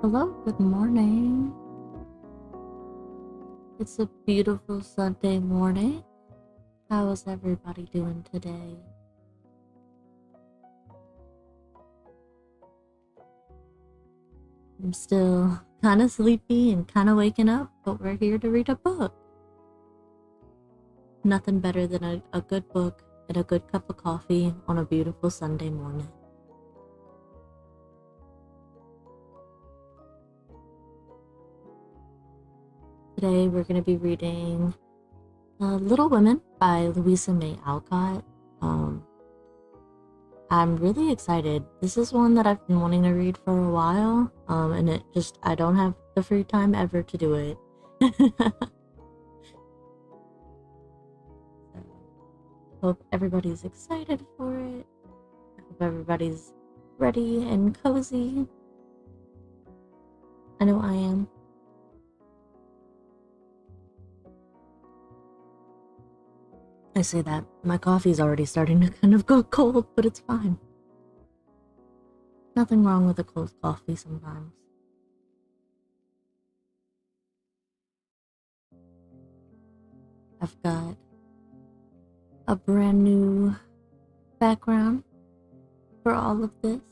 Hello, good morning. It's a beautiful Sunday morning. How is everybody doing today? I'm still kind of sleepy and kind of waking up, but we're here to read a book. Nothing better than a good book and a good cup of coffee on a beautiful Sunday morning. Today we're going to be reading Little Women by Louisa May Alcott. I'm really excited. This is one that I've been wanting to read for a while, and I don't have the free time ever to do it. So, hope everybody's excited for it. I hope everybody's ready and cozy. I know I am. I say that, my coffee's already starting to kind of go cold, but it's fine. Nothing wrong with a cold coffee sometimes. I've got a brand new background for all of this.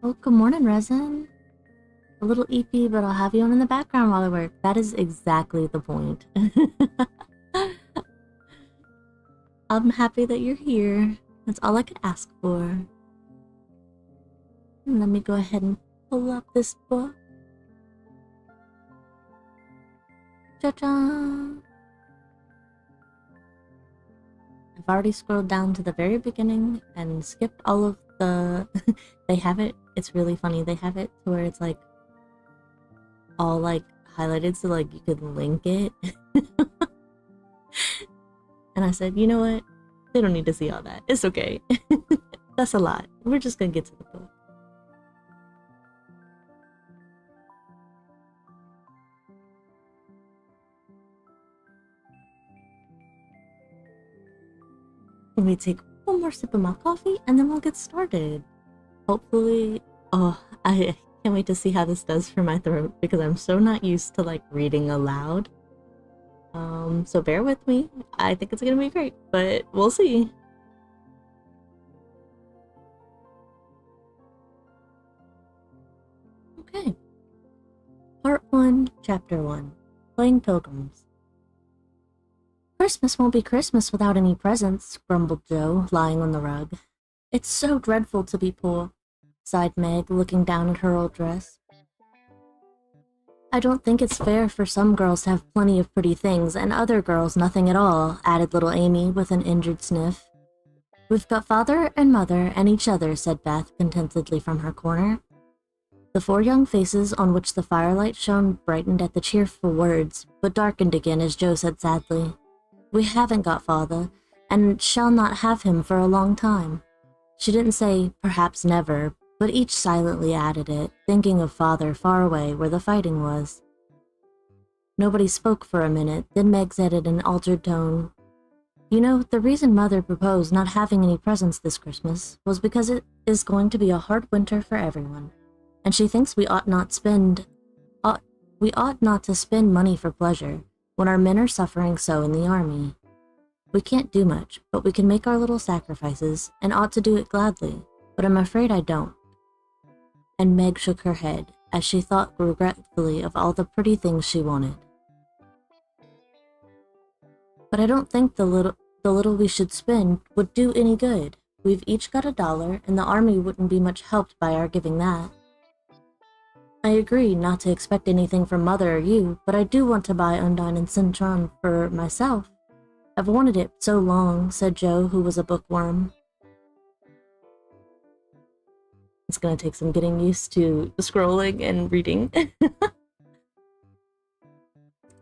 Oh, good morning, Resin. A little EP, but I'll have you on in the background while I work. That is exactly the point. I'm happy that you're here. That's all I could ask for. And let me go ahead and pull up this book. Cha-cha! I've already scrolled down to the very beginning and skipped all of the... They have it, it's really funny, they have it to where it's like all like highlighted so like you could link it. And I said, you know what? They don't need to see all that. It's okay. That's a lot. We're just gonna get to the book. Let me take one more sip of my coffee and then we'll get started. Hopefully, I can't wait to see how this does for my throat because I'm so not used to like reading aloud. So bear with me. I think it's gonna be great, but we'll see. Okay. Part 1, Chapter 1. Playing Pilgrims. Christmas won't be Christmas without any presents, grumbled Joe, lying on the rug. It's so dreadful to be poor, sighed Meg, looking down at her old dress. I don't think it's fair for some girls to have plenty of pretty things and other girls nothing at all, added little Amy with an injured sniff. We've got father and mother and each other, said Beth contentedly from her corner. The 4 young faces on which the firelight shone brightened at the cheerful words, but darkened again as Joe said sadly, We haven't got father, and shall not have him for a long time. She didn't say, perhaps never, but each silently added it, thinking of father far away where the fighting was. Nobody spoke for a minute, then Meg said in an altered tone, You know, the reason Mother proposed not having any presents this Christmas was because it is going to be a hard winter for everyone, and she thinks we ought not to spend money for pleasure when our men are suffering so in the army. We can't do much, but we can make our little sacrifices, and ought to do it gladly, but I'm afraid I don't. And Meg shook her head, as she thought regretfully of all the pretty things she wanted. But I don't think the little we should spend would do any good. We've each got $1, and the army wouldn't be much helped by our giving that. I agree not to expect anything from Mother or you, but I do want to buy Undine and Cintron for myself. I've wanted it so long, said Joe, who was a bookworm. It's gonna take some getting used to scrolling and reading.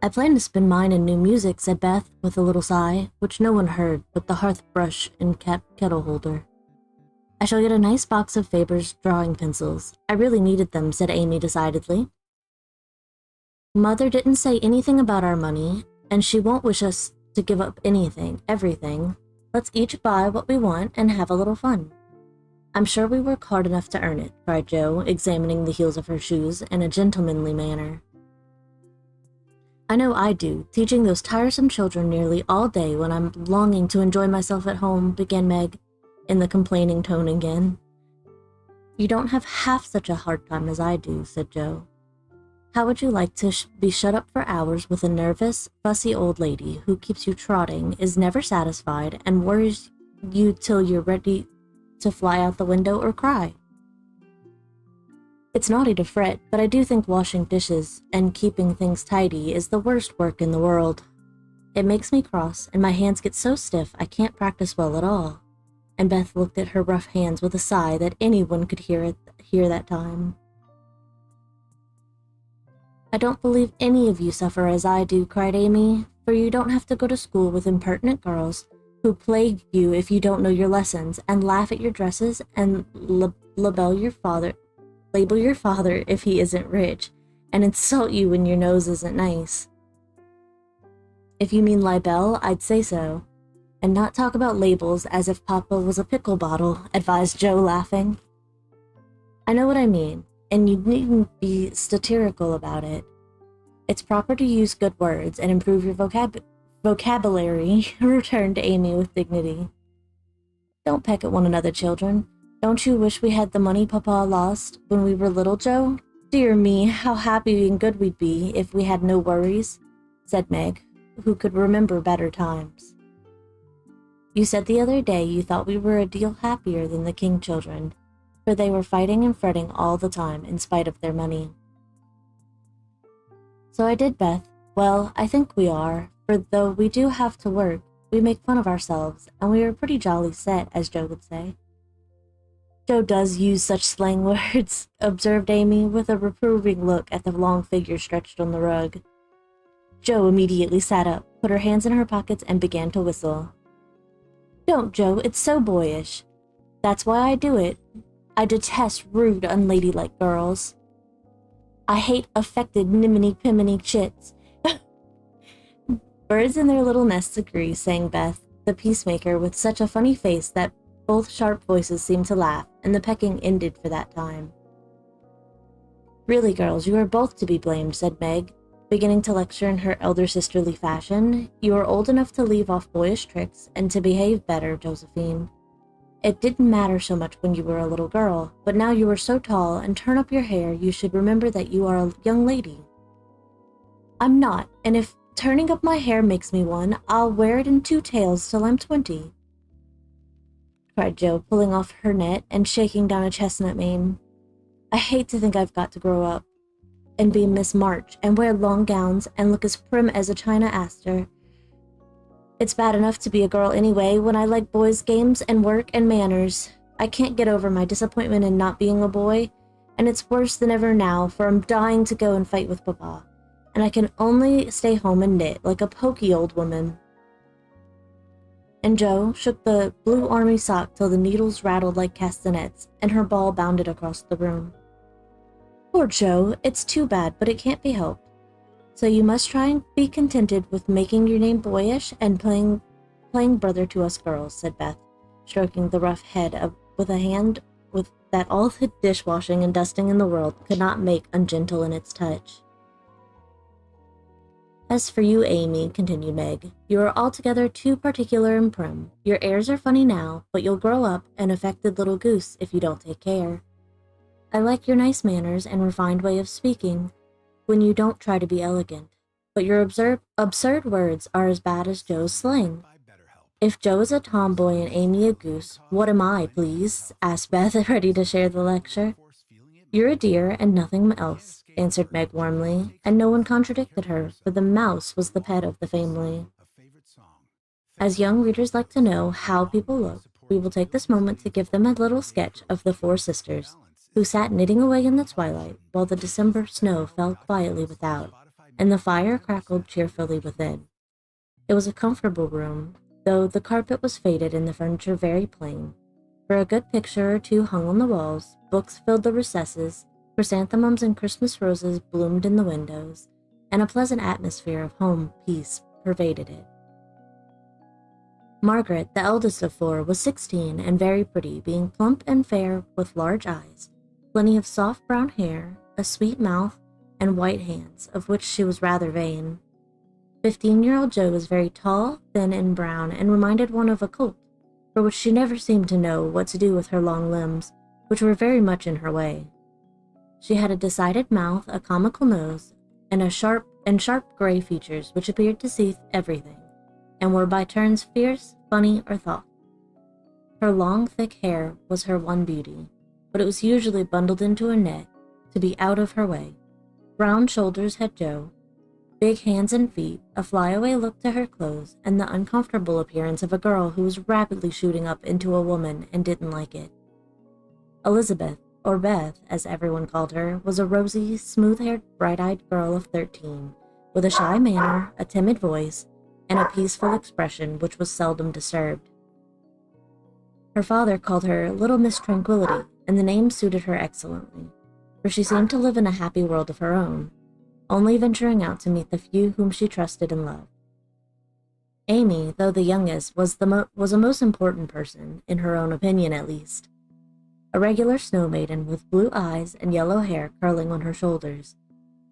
I plan to spend mine in new music, said Beth, with a little sigh, which no one heard but the hearth brush and kettle holder. I shall get a nice box of Faber's drawing pencils. I really needed them, said Amy decidedly. Mother didn't say anything about our money, and she won't wish us to give up everything. Let's each buy what we want and have a little fun." "I'm sure we work hard enough to earn it," cried Jo, examining the heels of her shoes in a gentlemanly manner. "I know I do, teaching those tiresome children nearly all day when I'm longing to enjoy myself at home," began Meg, in the complaining tone again. "You don't have half such a hard time as I do," said Jo. "How would you like to be shut up for hours with a nervous, fussy old lady who keeps you trotting, is never satisfied, and worries you till you're ready to fly out the window or cry?" "It's naughty to fret, but I do think washing dishes and keeping things tidy is the worst work in the world. It makes me cross, and my hands get so stiff I can't practice well at all." And Beth looked at her rough hands with a sigh that anyone could hear that time. "I don't believe any of you suffer as I do," cried Amy, "for you don't have to go to school with impertinent girls who plague you if you don't know your lessons, and laugh at your dresses, and label your father if he isn't rich, and insult you when your nose isn't nice." "If you mean libel, I'd say so, and not talk about labels as if Papa was a pickle bottle," advised Jo, laughing. "I know what I mean, and you needn't be satirical about it. It's proper to use good words and improve your vocabulary," returned Amy with dignity. "Don't peck at one another, children. Don't you wish we had the money Papa lost when we were little, Jo? Dear me, how happy and good we'd be if we had no worries," said Meg, who could remember better times. "You said the other day you thought we were a deal happier than the King children, for they were fighting and fretting all the time in spite of their money." "So I did, Beth. Well, I think we are, for though we do have to work, we make fun of ourselves, and we are a pretty jolly set, as Jo would say." "Jo does use such slang words," observed Amy, with a reproving look at the long figure stretched on the rug. Jo immediately sat up, put her hands in her pockets, and began to whistle. "Don't, Jo, it's so boyish. That's why I do it. I detest rude, unladylike girls. I hate affected niminy-piminy chits." "Birds in their little nests agree," sang Beth, the peacemaker, with such a funny face that both sharp voices seemed to laugh, and the pecking ended for that time. "Really, girls, you are both to be blamed," said Meg, beginning to lecture in her elder sisterly fashion. "You are old enough to leave off boyish tricks and to behave better, Josephine. It didn't matter so much when you were a little girl, but now you are so tall and turn up your hair, you should remember that you are a young lady." "I'm not, and if turning up my hair makes me one, I'll wear it in 2 tails till I'm 20, cried Jo, pulling off her net and shaking down a chestnut mane. "I hate to think I've got to grow up and be Miss March and wear long gowns and look as prim as a China Aster. It's bad enough to be a girl anyway when I like boys' games and work and manners. I can't get over my disappointment in not being a boy, and it's worse than ever now, for I'm dying to go and fight with Papa, and I can only stay home and knit like a poky old woman." And Jo shook the blue army sock till the needles rattled like castanets, and her ball bounded across the room. "Poor Jo, it's too bad, but it can't be helped. So you must try and be contented with making your name boyish and playing brother to us girls," said Beth, stroking the rough head with a hand that all the dishwashing and dusting in the world could not make ungentle in its touch. "As for you, Amy," continued Meg, "you are altogether too particular and prim. Your airs are funny now, but you'll grow up an affected little goose if you don't take care. I like your nice manners and refined way of speaking, when you don't try to be elegant, but your absurd words are as bad as Jo's slang. If Jo is a tomboy and Amy a goose, what am I, please?" asked Beth, ready to share the lecture. "You're a dear and nothing else," answered Meg warmly, and no one contradicted her, for the mouse was the pet of the family. As young readers like to know how people look, we will take this moment to give them a little sketch of the 4 sisters, who sat knitting away in the twilight while the December snow fell quietly without, and the fire crackled cheerfully within. It was a comfortable room, though the carpet was faded and the furniture very plain, for a good picture or 2 hung on the walls, books filled the recesses, chrysanthemums and Christmas roses bloomed in the windows, and a pleasant atmosphere of home peace pervaded it. Margaret, the eldest of four, was 16 and very pretty, being plump and fair with large eyes, plenty of soft brown hair, a sweet mouth, and white hands, of which she was rather vain. 15-year-old Jo was very tall, thin, and brown, and reminded one of a colt, for which she never seemed to know what to do with her long limbs, which were very much in her way. She had a decided mouth, a comical nose, and sharp gray features which appeared to see everything, and were by turns fierce, funny, or thoughtful. Her long, thick hair was her one beauty, but it was usually bundled into a net to be out of her way. Round shoulders had Jo, big hands and feet, a flyaway look to her clothes, and the uncomfortable appearance of a girl who was rapidly shooting up into a woman and didn't like it. Elizabeth, or Beth, as everyone called her, was a rosy, smooth-haired, bright-eyed girl of 13, with a shy manner, a timid voice, and a peaceful expression which was seldom disturbed. Her father called her Little Miss Tranquility, and the name suited her excellently, for she seemed to live in a happy world of her own, only venturing out to meet the few whom she trusted and loved. Amy, though the youngest, was a most important person, in her own opinion at least. A regular snow maiden with blue eyes and yellow hair curling on her shoulders,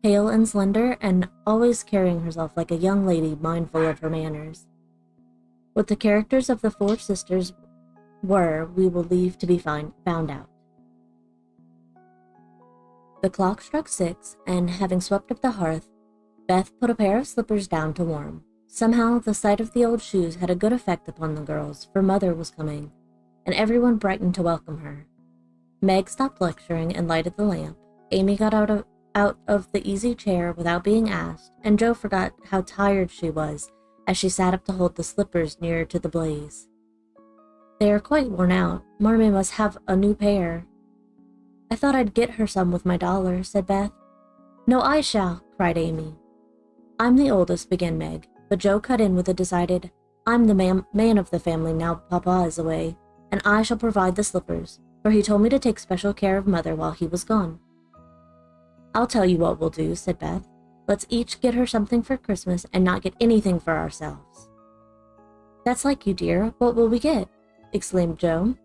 pale and slender, and always carrying herself like a young lady mindful of her manners. What the characters of the four sisters were, we will leave to be found out. The clock struck 6, and having swept up the hearth, Beth put a pair of slippers down to warm. Somehow, the sight of the old shoes had a good effect upon the girls, for Mother was coming, and everyone brightened to welcome her. Meg stopped lecturing and lighted the lamp. Amy got out of the easy chair without being asked, and Jo forgot how tired she was as she sat up to hold the slippers nearer to the blaze. They are quite worn out. Marmee must have a new pair. I thought I'd get her some with my dollar, said Beth. No, I shall, cried Amy. I'm the oldest, began Meg, but Jo cut in with a decided, I'm the man of the family now Papa is away, and I shall provide the slippers, for he told me to take special care of Mother while he was gone. I'll tell you what we'll do, said Beth. Let's each get her something for Christmas and not get anything for ourselves. That's like you, dear. What will we get? Exclaimed Jo.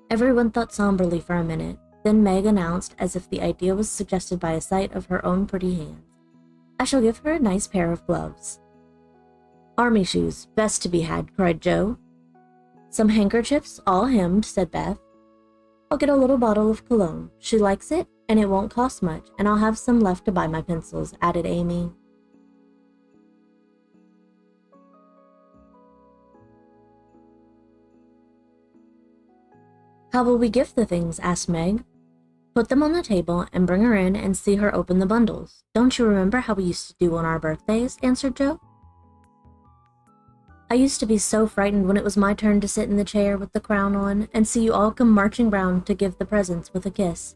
Everyone thought somberly for a minute. Then Meg announced, as if the idea was suggested by a sight of her own pretty hands. I shall give her a nice pair of gloves. Army shoes, best to be had, cried Jo. Some handkerchiefs, all hemmed, said Beth. I'll get a little bottle of cologne. She likes it, and it won't cost much, and I'll have some left to buy my pencils, added Amy. How will we gift the things? Asked Meg. Put them on the table and bring her in and see her open the bundles. Don't you remember how we used to do on our birthdays? Answered Jo. I used to be so frightened when it was my turn to sit in the chair with the crown on and see you all come marching round to give the presents with a kiss.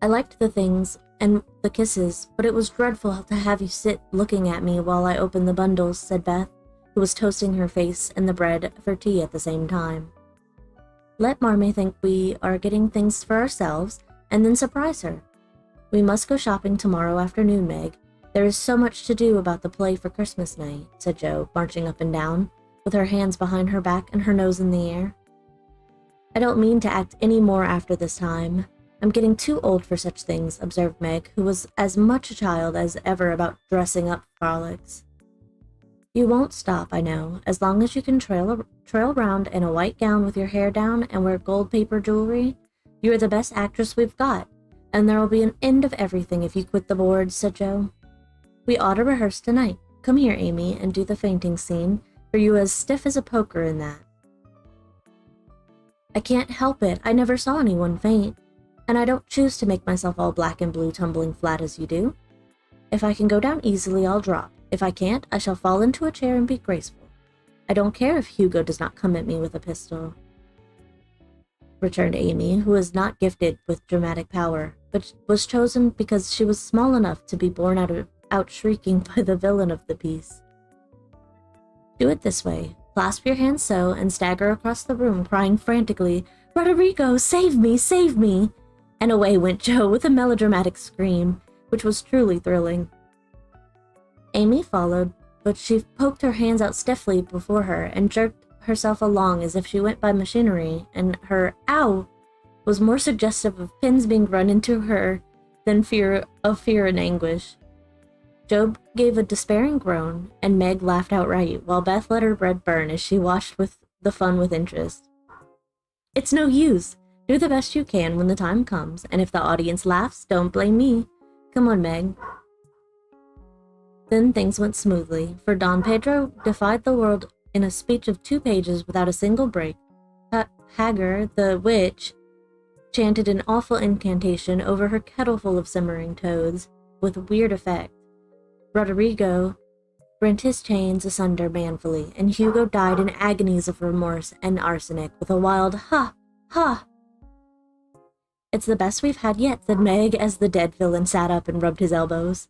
I liked the things and the kisses, but it was dreadful to have you sit looking at me while I opened the bundles, said Beth, who was toasting her face and the bread for tea at the same time. Let Marmee think we are getting things for ourselves, and then surprise her. We must go shopping tomorrow afternoon, Meg. There is so much to do about the play for Christmas night, said Jo, marching up and down, with her hands behind her back and her nose in the air. I don't mean to act any more after this time. I'm getting too old for such things, observed Meg, who was as much a child as ever about dressing up frolics. You won't stop, I know, as long as you can trail round in a white gown with your hair down and wear gold paper jewelry. You are the best actress we've got, and there will be an end of everything if you quit the boards, said Jo. We ought to rehearse tonight. Come here, Amy, and do the fainting scene, for you are as stiff as a poker in that. I can't help it. I never saw anyone faint, and I don't choose to make myself all black and blue tumbling flat as you do. If I can go down easily, I'll drop. If I can't, I shall fall into a chair and be graceful. I don't care if Hugo does not come at me with a pistol, returned Amy, who was not gifted with dramatic power, but was chosen because she was small enough to be borne out shrieking by the villain of the piece. Do it this way. Clasp your hands so, and stagger across the room, crying frantically, Roderigo, save me, save me! And away went Jo with a melodramatic scream, which was truly thrilling. Amy followed, but she poked her hands out stiffly before her and jerked herself along as if she went by machinery, and her "ow" was more suggestive of pins being run into her than fear and anguish. Job gave a despairing groan, and Meg laughed outright, while Beth let her bread burn as she watched the fun with interest. "It's no use. Do the best you can when the time comes, and if the audience laughs, don't blame me. Come on, Meg." Then things went smoothly, for Don Pedro defied the world in a speech of 2 pages without a single break. Hagar, the witch, chanted an awful incantation over her kettle full of simmering toads, with weird effect. Rodrigo rent his chains asunder manfully, and Hugo died in agonies of remorse and arsenic with a wild "ha! Ha!" "It's the best we've had yet," said Meg as the dead villain sat up and rubbed his elbows.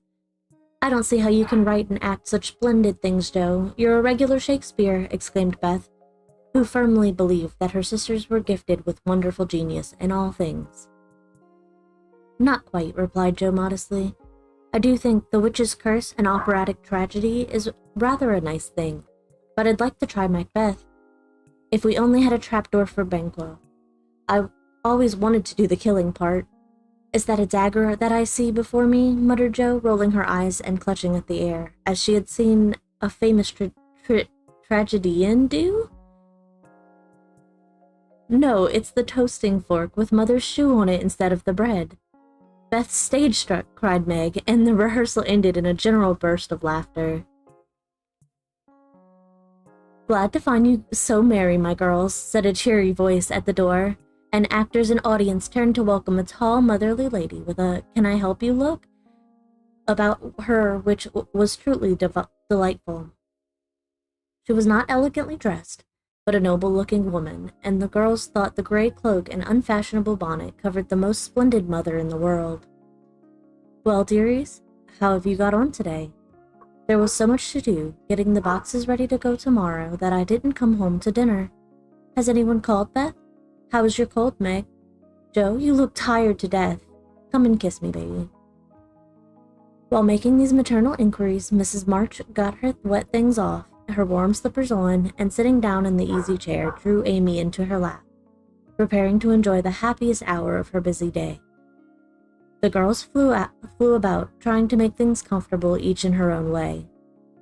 "I don't see how you can write and act such splendid things, Joe. You're a regular Shakespeare," exclaimed Beth, who firmly believed that her sisters were gifted with wonderful genius in all things. "Not quite," replied Joe modestly. "I do think The Witch's Curse, an operatic tragedy, is rather a nice thing, but I'd like to try Macbeth. If we only had a trapdoor for Banquo. I always wanted to do the killing part." "Is that a dagger that I see before me?" muttered Joe, rolling her eyes and clutching at the air, as she had seen a famous tragedian do. "No, it's the toasting fork with Mother's shoe on it instead of the bread." "Beth's stage struck," cried Meg, and the rehearsal ended in a general burst of laughter. "Glad to find you so merry, my girls," said a cheery voice at the door, and actors and audience turned to welcome a tall, motherly lady with a "can I help you" look about her which was truly delightful. She was not elegantly dressed, but a noble-looking woman, and the girls thought the gray cloak and unfashionable bonnet covered the most splendid mother in the world. "Well, dearies, how have you got on today?" "There was so much to do, getting the boxes ready to go tomorrow, that I didn't come home to dinner. Has anyone called, Beth? How is your cold, Meg? Joe, you look tired to death. Come and kiss me, baby." While making these maternal inquiries, Mrs. March got her wet things off, her warm slippers on, and sitting down in the easy chair, drew Amy into her lap, preparing to enjoy the happiest hour of her busy day. The girls flew about, trying to make things comfortable, each in her own way.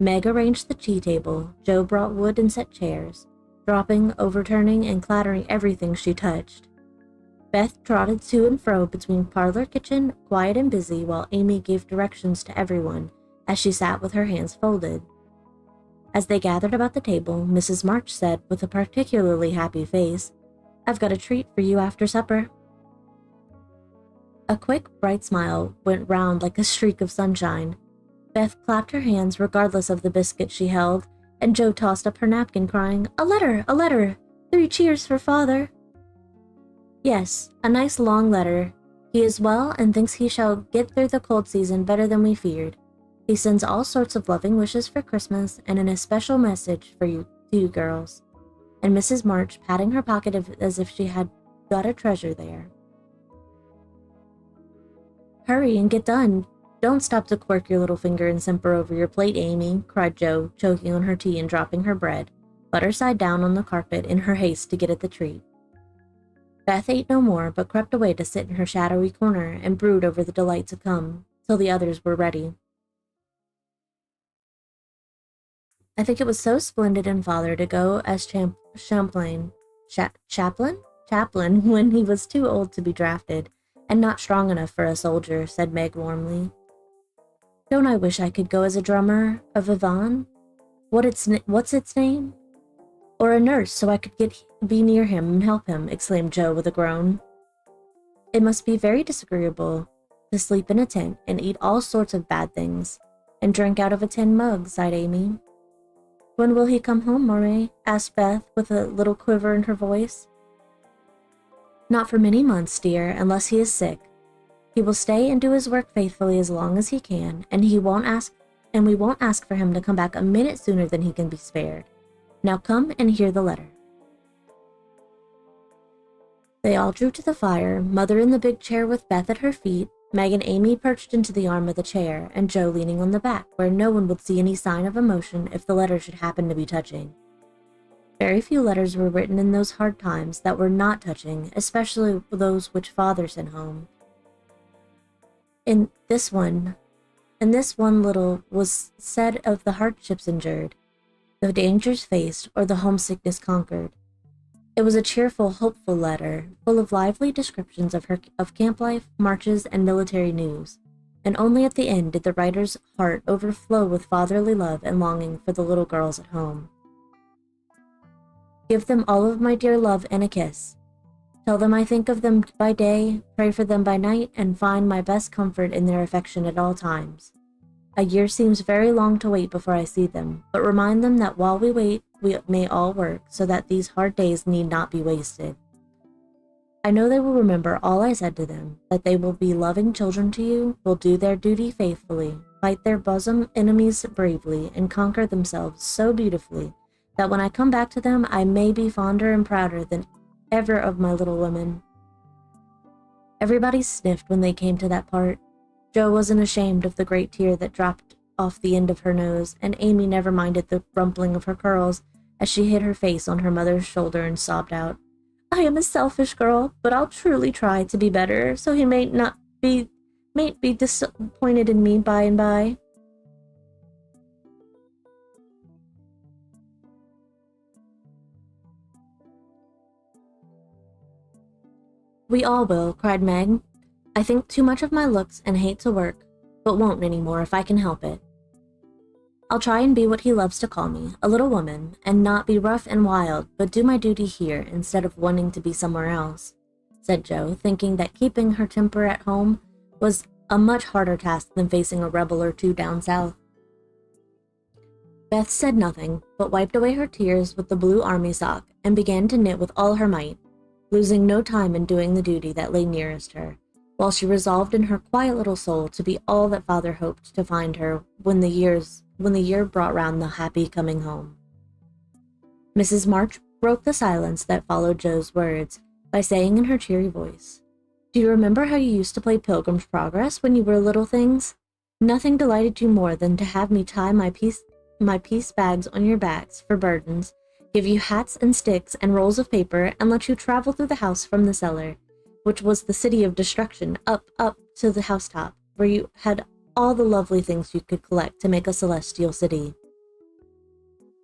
Meg arranged the tea table, Joe brought wood and set chairs, dropping, overturning, and clattering everything she touched. Beth trotted to and fro between parlor kitchen, quiet and busy, while Amy gave directions to everyone as she sat with her hands folded. As they gathered about the table, Mrs. March said with a particularly happy face, "I've got a treat for you after supper." A quick, bright smile went round like a streak of sunshine. Beth clapped her hands regardless of the biscuit she held, and Joe tossed up her napkin, crying, "A letter! A letter! 3 cheers for Father!" "Yes, a nice long letter. He is well and thinks he shall get through the cold season better than we feared. He sends all sorts of loving wishes for Christmas and an especial message for you, to you girls." And Mrs. March patting her pocket as if she had got a treasure there. "Hurry and get done. Don't stop to quirk your little finger and simper over your plate, Amy," cried Joe, choking on her tea and dropping her bread, butter side down on the carpet in her haste to get at the treat. Beth ate no more, but crept away to sit in her shadowy corner and brood over the delight to come, till the others were ready. "I think it was so splendid in Father to go as chaplain when he was too old to be drafted, and not strong enough for a soldier," said Meg warmly. "Don't I wish I could go as a drummer, a vivan? What's its name? Or a nurse, so I could be near him and help him," exclaimed Joe with a groan. "It must be very disagreeable to sleep in a tent and eat all sorts of bad things, and drink out of a tin mug," sighed Amy. "When will he come home, Marie?" asked Beth with a little quiver in her voice. "Not for many months, dear, unless he is sick. He will stay and do his work faithfully as long as he can, and we won't ask for him to come back a minute sooner than he can be spared. Now come and hear the letter." They all drew to the fire, Mother in the big chair with Beth at her feet, Meg and Amy perched into the arm of the chair, and Joe leaning on the back, where no one would see any sign of emotion if the letter should happen to be touching. Very few letters were written in those hard times that were not touching, especially those which father sent home. In this one little was said of the hardships endured, the dangers faced, or the homesickness conquered. It was a cheerful, hopeful letter, full of lively descriptions of camp life, marches, and military news, and only at the end did the writer's heart overflow with fatherly love and longing for the little girls at home. Give them all of my dear love and a kiss. Tell them I think of them by day, pray for them by night, and find my best comfort in their affection at all times. A year seems very long to wait before I see them, but remind them that while we wait, we may all work so that these hard days need not be wasted. I know they will remember all I said to them, that they will be loving children to you, will do their duty faithfully, fight their bosom enemies bravely, and conquer themselves so beautifully that when I come back to them, I may be fonder and prouder than ever of my little women. Everybody sniffed when they came to that part. Jo wasn't ashamed of the great tear that dropped off the end of her nose, and Amy never minded the rumpling of her curls as she hid her face on her mother's shoulder and sobbed out, I am a selfish girl, but I'll truly try to be better, so he may be disappointed in me by and by. We all will, cried Meg. I think too much of my looks and hate to work, but won't anymore if I can help it. I'll try and be what he loves to call me, a little woman, and not be rough and wild, but do my duty here instead of wanting to be somewhere else, said Jo, thinking that keeping her temper at home was a much harder task than facing a rebel or two down south. Beth said nothing, but wiped away her tears with the blue army sock and began to knit with all her might, losing no time in doing the duty that lay nearest her, while she resolved in her quiet little soul to be all that father hoped to find her when the year brought round the happy coming home. Mrs. March broke the silence that followed Jo's words by saying in her cheery voice, Do you remember how you used to play Pilgrim's Progress when you were little things? Nothing delighted you more than to have me tie my piece bags on your backs for burdens, give you hats and sticks and rolls of paper, and let you travel through the house from the cellar, which was the city of destruction, up to the housetop, where you had all the lovely things you could collect to make a celestial city.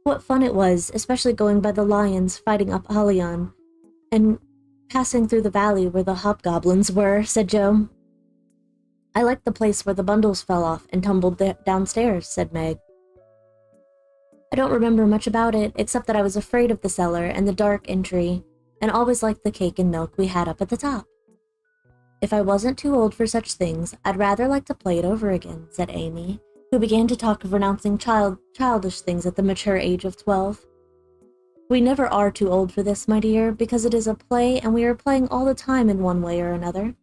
What fun it was, especially going by the lions fighting up Halion, and passing through the valley where the hobgoblins were, said Jo. I liked the place where the bundles fell off and tumbled downstairs, said Meg. I don't remember much about it, except that I was afraid of the cellar and the dark entry, and always liked the cake and milk we had up at the top. If I wasn't too old for such things, I'd rather like to play it over again, said Amy, who began to talk of renouncing childish things at the mature age of 12. We never are too old for this, my dear, because it is a play and we are playing all the time in one way or another.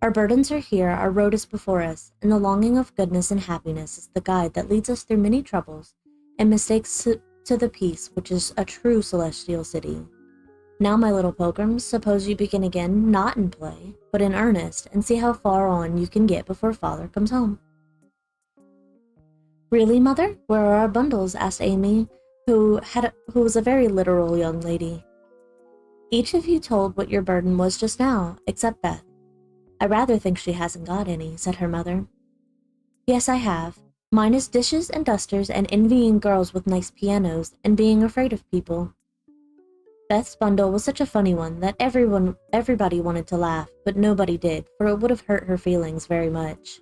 Our burdens are here, our road is before us, and the longing of goodness and happiness is the guide that leads us through many troubles and mistakes to the peace which is a true celestial city. Now, my little pilgrims, suppose you begin again, not in play, but in earnest, and see how far on you can get before father comes home. Really, mother? Where are our bundles? Asked Amy, who was a very literal young lady. Each of you told what your burden was just now, except Beth. I rather think she hasn't got any, said her mother. Yes, I have. Mine is dishes and dusters and envying girls with nice pianos and being afraid of people. Beth's bundle was such a funny one that everybody wanted to laugh, but nobody did, for it would have hurt her feelings very much.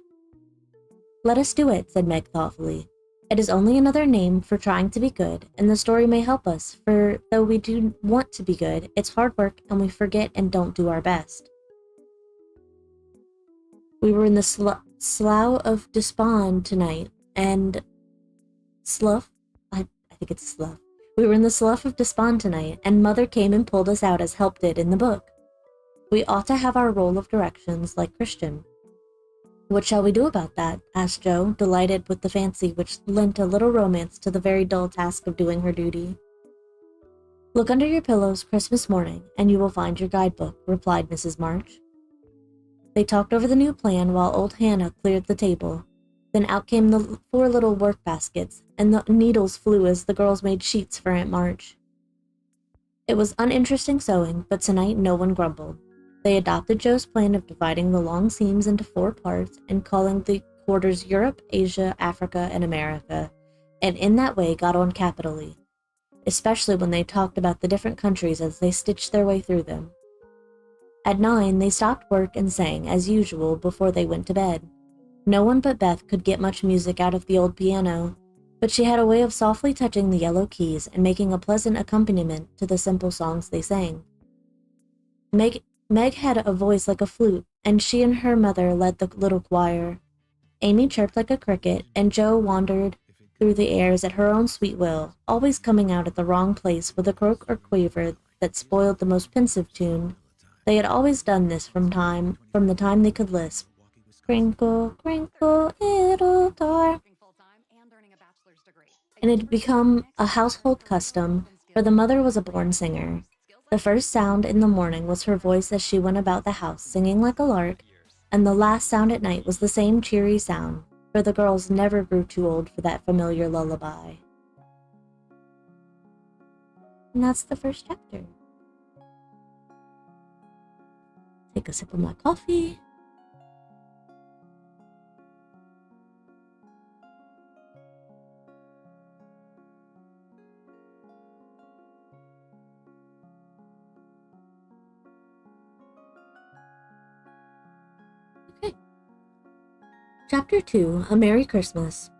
Let us do it, said Meg thoughtfully. It is only another name for trying to be good, and the story may help us, for though we do want to be good, it's hard work and we forget and don't do our best. We were in the Slough of Despond tonight, and Slough? I think it's Slough. We were in the Slough of Despond tonight, and Mother came and pulled us out as Help did in the book. We ought to have our roll of directions like Christian. What shall we do about that? Asked Jo, delighted with the fancy which lent a little romance to the very dull task of doing her duty. Look under your pillows Christmas morning, and you will find your guidebook, replied Mrs. March. They talked over the new plan while old Hannah cleared the table. Then out came the 4 little work baskets, and the needles flew as the girls made sheets for Aunt March. It was uninteresting sewing, but tonight no one grumbled. They adopted Joe's plan of dividing the long seams into 4 parts and calling the quarters Europe, Asia, Africa, and America, and in that way got on capitally, especially when they talked about the different countries as they stitched their way through them. At 9, they stopped work and sang, as usual, before they went to bed. No one but Beth could get much music out of the old piano, but she had a way of softly touching the yellow keys and making a pleasant accompaniment to the simple songs they sang. Meg had a voice like a flute, and she and her mother led the little choir. Amy chirped like a cricket, and Jo wandered through the airs at her own sweet will, always coming out at the wrong place with a croak or quaver that spoiled the most pensive tune. They had always done this from the time they could lisp. Crinkle, crinkle, little star. And it had become a household custom, for the mother was a born singer. The first sound in the morning was her voice as she went about the house singing like a lark, and the last sound at night was the same cheery sound, for the girls never grew too old for that familiar lullaby. And that's the first chapter. Take a sip of my coffee. Chapter 2, A Merry Christmas.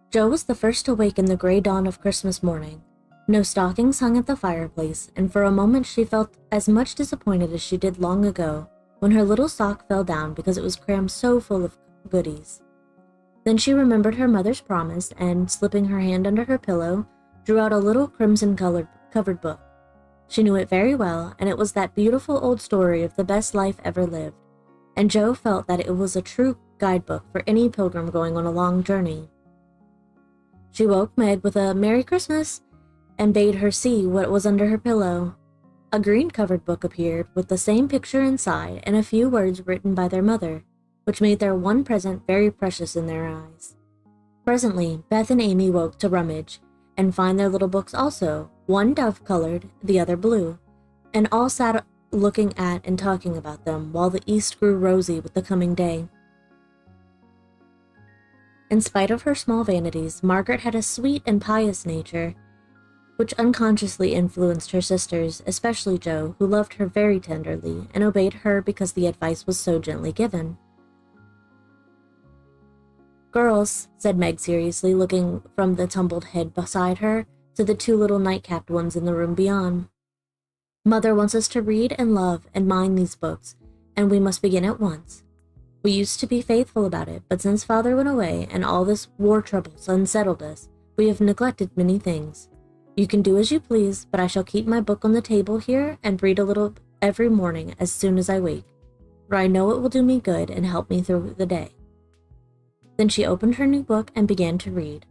Jo was the first to wake in the gray dawn of Christmas morning. No stockings hung at the fireplace, and for a moment she felt as much disappointed as she did long ago, when her little sock fell down because it was crammed so full of goodies. Then she remembered her mother's promise, and, slipping her hand under her pillow, drew out a little crimson-covered book. She knew it very well, and it was that beautiful old story of the best life ever lived, and Jo felt that it was a true guidebook for any pilgrim going on a long journey. She woke Meg with a "Merry Christmas" and bade her see what was under her pillow. A green-covered book appeared with the same picture inside and a few words written by their mother, which made their one present very precious in their eyes. Presently, Beth and Amy woke to rummage and find their little books also, one dove-colored, the other blue, and all sat looking at and talking about them while the east grew rosy with the coming day. In spite of her small vanities, Margaret had a sweet and pious nature, which unconsciously influenced her sisters, especially Jo, who loved her very tenderly and obeyed her because the advice was so gently given. "Girls," said Meg seriously, looking from the tumbled head beside her to the 2 little night-capped ones in the room beyond. "Mother wants us to read and love and mind these books, and we must begin at once. We used to be faithful about it, but since Father went away and all this war troubles unsettled us, we have neglected many things. You can do as you please, but I shall keep my book on the table here and read a little every morning as soon as I wake, for I know it will do me good and help me through the day." Then she opened her new book and began to read.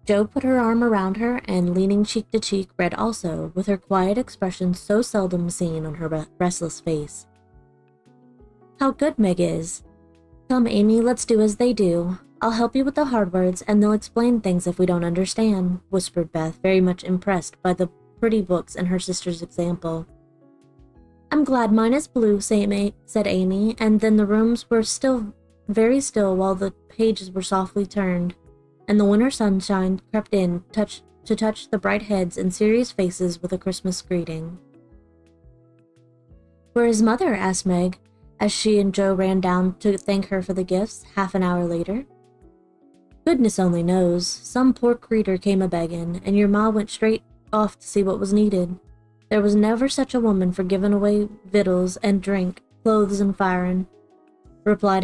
Jo put her arm around her and, leaning cheek to cheek, read also, with her quiet expression so seldom seen on her restless face. "How good Meg is! Come, Amy, let's do as they do. I'll help you with the hard words, and they'll explain things if we don't understand," whispered Beth, very much impressed by the pretty books and her sister's example. "I'm glad mine is blue," said Amy, and then the rooms were still very still while the pages were softly turned, and the winter sunshine crept in to touch the bright heads and serious faces with a Christmas greeting. "Where is Mother?" asked Meg, as she and Jo ran down to thank her for the gifts, half an hour later. "Goodness only knows. Some poor creetur came a-beggin', and your ma went straight off to see what was needed. There was never such a woman for giving away victuals and drink, clothes and firin'," replied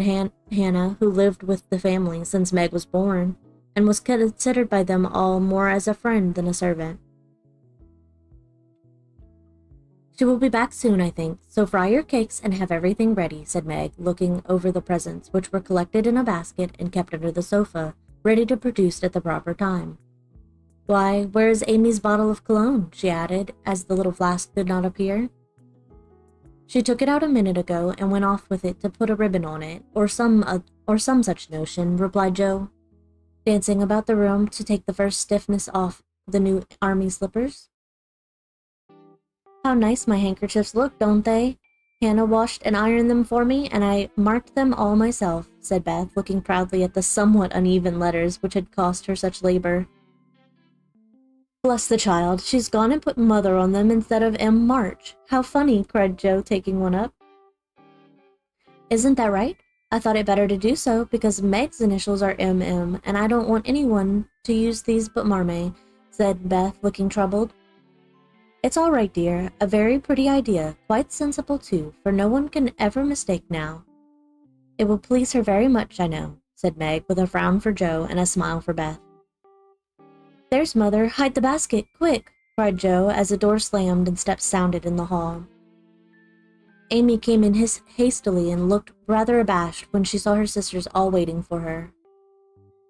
Hannah, who lived with the family since Meg was born, and was considered by them all more as a friend than a servant. "She will be back soon, I think, so fry your cakes and have everything ready," said Meg, looking over the presents, which were collected in a basket and kept under the sofa, ready to produce at the proper time. "Why, where is Amy's bottle of cologne?" she added, as the little flask did not appear. She took it out a minute ago and went off with it to put a ribbon on it, or some such notion," replied Joe, dancing about the room to take the first stiffness off the new army slippers. "How nice my handkerchiefs look, don't they? Hannah washed and ironed them for me, and I marked them all myself," said Beth, looking proudly at the somewhat uneven letters which had cost her such labor. "Bless the child, she's gone and put Mother on them instead of M. March. How funny," cried Joe, taking one up. "Isn't that right? I thought it better to do so, because Meg's initials are M.M., and I don't want anyone to use these but Marmee," said Beth, looking troubled. "It's all right, dear. A very pretty idea, quite sensible too, for no one can ever mistake now. It will please her very much, I know," said Meg, with a frown for Joe and a smile for Beth. "There's Mother. Hide the basket, quick!" cried Joe as a door slammed and steps sounded in the hall. Amy came in hastily and looked rather abashed when she saw her sisters all waiting for her.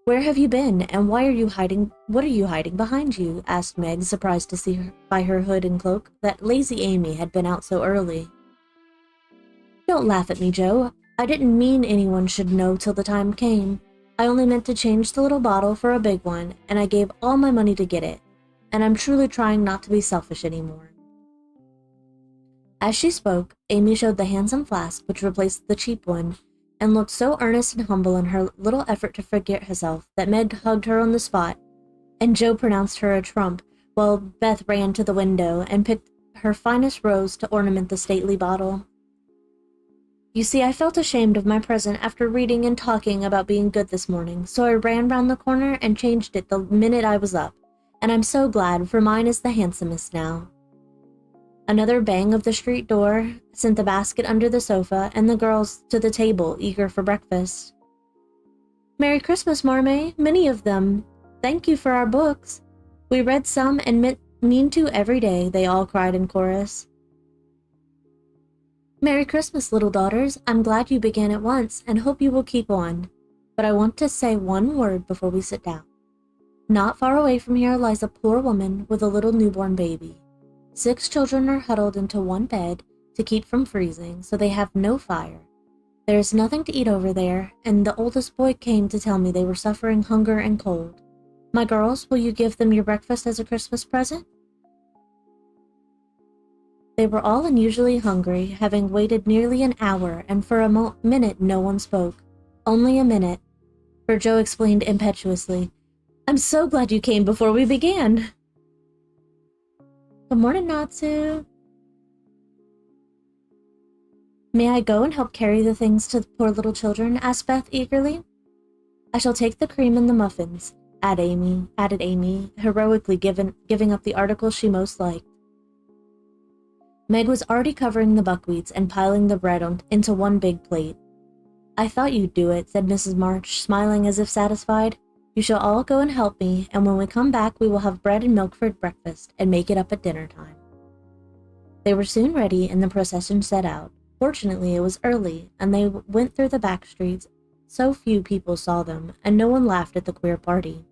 "Where have you been, and what are you hiding behind you?" asked Meg, surprised to see her by her hood and cloak that lazy Amy had been out so early. "Don't laugh at me, Joe. I didn't mean anyone should know till the time came. I only meant to change the little bottle for a big one, and I gave all my money to get it, and I'm truly trying not to be selfish anymore." As she spoke, Amy showed the handsome flask which replaced the cheap one, and looked so earnest and humble in her little effort to forget herself that Meg hugged her on the spot, and Joe pronounced her a trump, while Beth ran to the window and picked her finest rose to ornament the stately bottle. "You see, I felt ashamed of my present after reading and talking about being good this morning, so I ran round the corner and changed it the minute I was up, and I'm so glad, for mine is the handsomest now." Another bang of the street door sent the basket under the sofa and the girls to the table, eager for breakfast. "Merry Christmas, Marmee, many of them. Thank you for our books. We read some and mean to every day," they all cried in chorus. "Merry Christmas, little daughters. I'm glad you began at once, and hope you will keep on. But I want to say one word before we sit down. Not far away from here lies a poor woman with a little newborn baby. 6 children are huddled into one bed to keep from freezing, so they have no fire. There is nothing to eat over there, and the oldest boy came to tell me they were suffering hunger and cold. My girls, will you give them your breakfast as a Christmas present?" They were all unusually hungry, having waited nearly an hour, and for a minute no one spoke. Only a minute, for Joe explained impetuously, "I'm so glad you came before we began." "Good morning, Natsu." "May I go and help carry the things to the poor little children?" asked Beth eagerly. "I shall take the cream and the muffins," added Amy, heroically giving up the articles she most liked. Meg was already covering the buckwheats and piling the bread into one big plate. "I thought you'd do it," said Mrs. March, smiling as if satisfied. "You shall all go and help me, and when we come back we will have bread and milk for breakfast, and make it up at dinner time." They were soon ready, and the procession set out. Fortunately, it was early, and they went through the back streets. So few people saw them, and no one laughed at the queer party.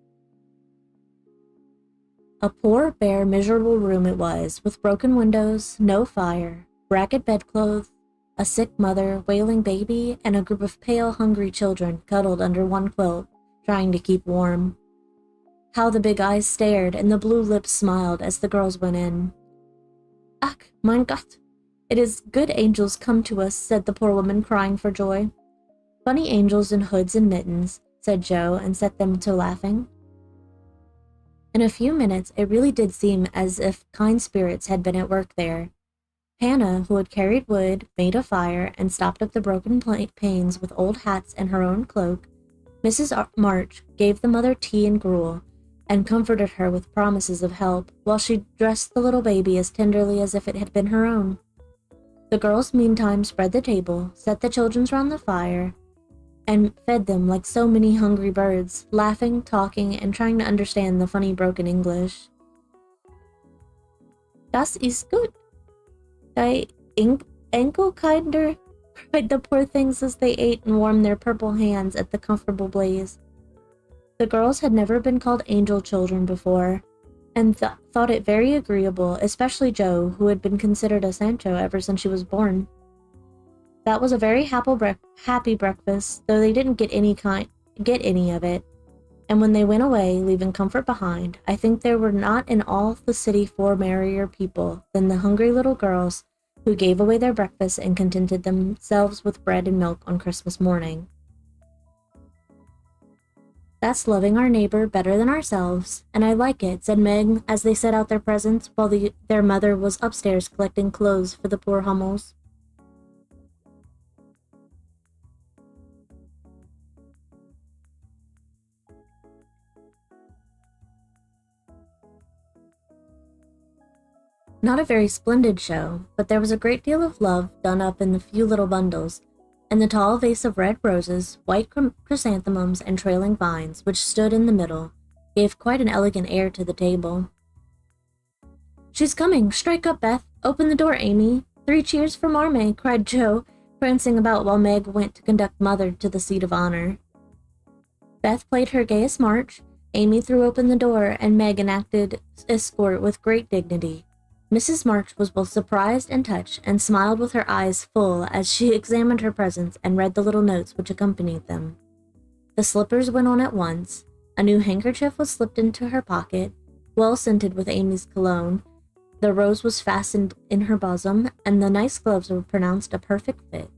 A poor, bare, miserable room it was, with broken windows, no fire, ragged bedclothes, a sick mother, wailing baby, and a group of pale, hungry children cuddled under one quilt, trying to keep warm. How the big eyes stared and the blue lips smiled as the girls went in. "Ach, mein Gott! It is good angels come to us," said the poor woman, crying for joy. "Funny angels in hoods and mittens," said Joe, and set them to laughing. In a few minutes, it really did seem as if kind spirits had been at work there. Hannah, who had carried wood, made a fire, and stopped up the broken panes with old hats and her own cloak. Mrs. March gave the mother tea and gruel, and comforted her with promises of help, while she dressed the little baby as tenderly as if it had been her own. The girls meantime spread the table, set the children round the fire, and fed them like so many hungry birds, laughing, talking, and trying to understand the funny broken English. "Das ist gut. Die Enkelkinder," cried the poor things as they ate and warmed their purple hands at the comfortable blaze. The girls had never been called angel children before, and thought it very agreeable, especially Jo, who had been considered a Sancho ever since she was born. That was a very happy breakfast, though they didn't get any of it. And when they went away, leaving comfort behind, I think there were not in all the city 4 merrier people than the hungry little girls who gave away their breakfast and contented themselves with bread and milk on Christmas morning. That's loving our neighbor better than ourselves, and I like it, said Meg as they set out their presents while their mother was upstairs collecting clothes for the poor Hummels. Not a very splendid show, but there was a great deal of love done up in the few little bundles, and the tall vase of red roses, white chrysanthemums, and trailing vines, which stood in the middle, gave quite an elegant air to the table. She's coming! Strike up, Beth! Open the door, Amy! 3 cheers for Marmee! Cried Joe, prancing about while Meg went to conduct Mother to the seat of honor. Beth played her gayest march, Amy threw open the door, and Meg enacted escort with great dignity. Mrs. March was both surprised and touched, and smiled with her eyes full as she examined her presents and read the little notes which accompanied them. The slippers went on at once, a new handkerchief was slipped into her pocket, well scented with Amy's cologne, the rose was fastened in her bosom, and the nice gloves were pronounced a perfect fit.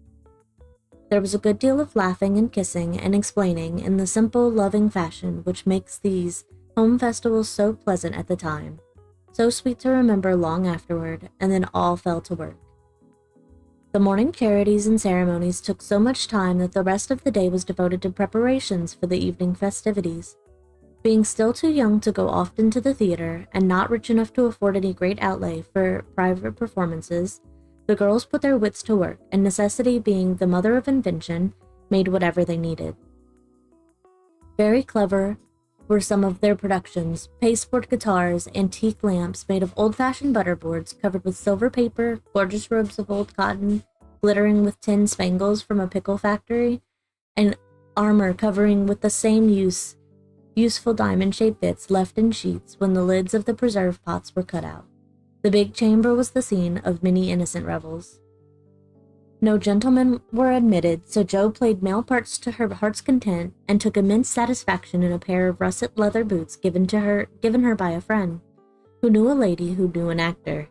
There was a good deal of laughing and kissing and explaining in the simple, loving fashion which makes these home festivals so pleasant at the time, so sweet to remember long afterward, and then all fell to work. The morning charities and ceremonies took so much time that the rest of the day was devoted to preparations for the evening festivities. Being still too young to go often to the theater, and not rich enough to afford any great outlay for private performances, the girls put their wits to work, and necessity being the mother of invention, made whatever they needed. Very clever were some of their productions: pasteboard guitars, antique lamps made of old-fashioned butterboards covered with silver paper, gorgeous robes of old cotton, glittering with tin spangles from a pickle factory, and armor covering with the same useful diamond-shaped bits left in sheets when the lids of the preserve pots were cut out. The big chamber was the scene of many innocent revels. No gentlemen were admitted, so Jo played male parts to her heart's content and took immense satisfaction in a pair of russet leather boots given her by a friend, who knew a lady who knew an actor.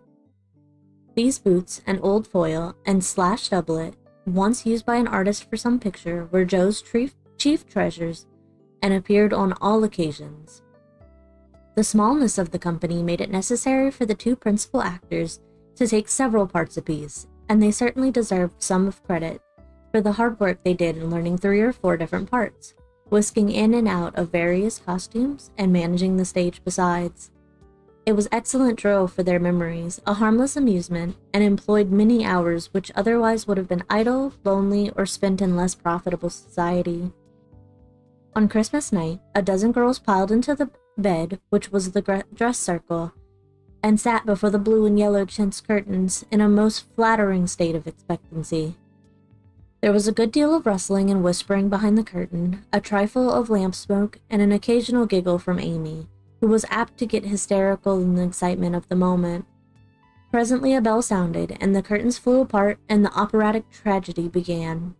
These boots, an old foil, and slashed doublet, once used by an artist for some picture, were Jo's chief treasures, and appeared on all occasions. The smallness of the company made it necessary for the 2 principal actors to take several parts apiece, and they certainly deserved some of credit for the hard work they did in learning 3 or 4 different parts, whisking in and out of various costumes, and managing the stage besides. It was excellent drill for their memories, a harmless amusement, and employed many hours which otherwise would have been idle, lonely, or spent in less profitable society. On Christmas night, a dozen girls piled into the bed, which was the dress circle, and sat before the blue and yellow chintz curtains in a most flattering state of expectancy. There was a good deal of rustling and whispering behind the curtain, a trifle of lamp smoke, and an occasional giggle from Amy, who was apt to get hysterical in the excitement of the moment. Presently a bell sounded, and the curtains flew apart, and the operatic tragedy began.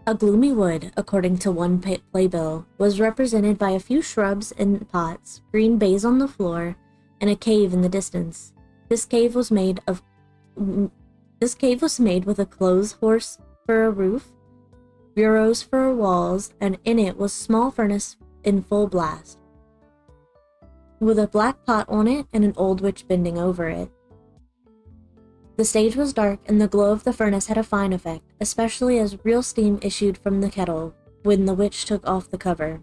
A gloomy wood, according to one playbill, was represented by a few shrubs in pots, green baize on the floor, and a cave in the distance. This cave was made with a clothes horse for a roof, bureaus for walls, and in it was a small furnace in full blast, with a black pot on it and an old witch bending over it. The stage was dark, and the glow of the furnace had a fine effect, especially as real steam issued from the kettle when the witch took off the cover.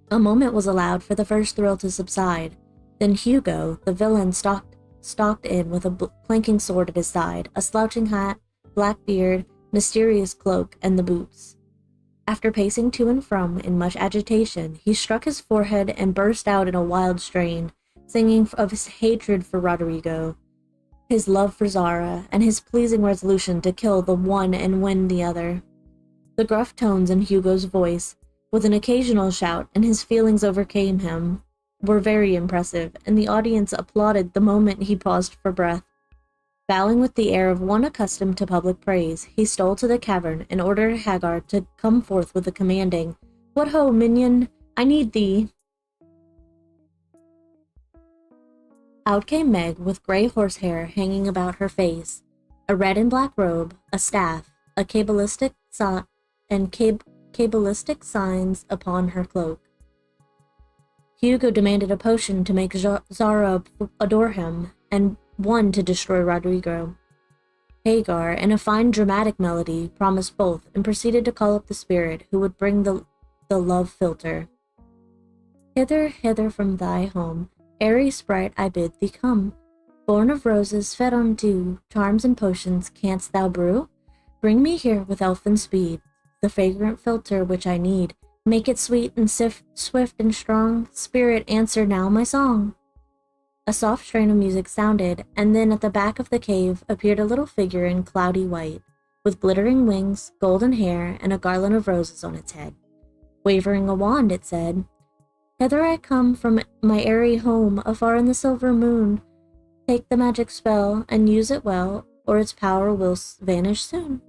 A moment was allowed for the first thrill to subside. Then Hugo, the villain, stalked in with a clanking sword at his side, a slouching hat, black beard, mysterious cloak, and the boots. After pacing to and from in much agitation, he struck his forehead and burst out in a wild strain, singing of his hatred for Roderigo, his love for Zara, and his pleasing resolution to kill the one and win the other. The gruff tones in Hugo's voice, with an occasional shout, and his feelings overcame him, were very impressive, and the audience applauded the moment he paused for breath. Bowing with the air of one accustomed to public praise, he stole to the cavern and ordered Hagar to come forth with a commanding, "What ho, minion! I need thee!" Out came Meg with gray horsehair hanging about her face, a red and black robe, a staff, a cabalistic signs upon her cloak. Hugo demanded a potion to make Zara adore him, and one to destroy Rodrigo. Hagar, in a fine dramatic melody, promised both and proceeded to call up the spirit who would bring the love philter. "Hither, hither from thy home, airy sprite, I bid thee come. Born of roses, fed on dew, charms and potions canst thou brew? Bring me here with elfin speed the fragrant philter which I need. Make it sweet and swift and strong. Spirit, answer now my song." A soft strain of music sounded, and then at the back of the cave appeared a little figure in cloudy white, with glittering wings, golden hair, and a garland of roses on its head. Wavering a wand, it said, "Hither I come from my airy home, afar in the silver moon. Take the magic spell, and use it well, or its power will vanish soon."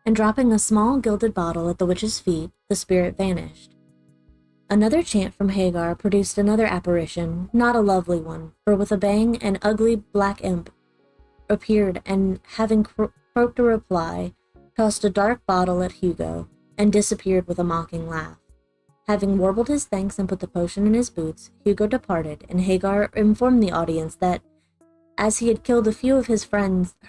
And dropping a small gilded bottle at the witch's feet, the spirit vanished. Another chant from Hagar produced another apparition, not a lovely one, for with a bang an ugly black imp appeared and, having croaked a reply, tossed a dark bottle at Hugo and disappeared with a mocking laugh. Having warbled his thanks and put the potion in his boots, Hugo departed, and Hagar informed the audience that, as he had killed a few of her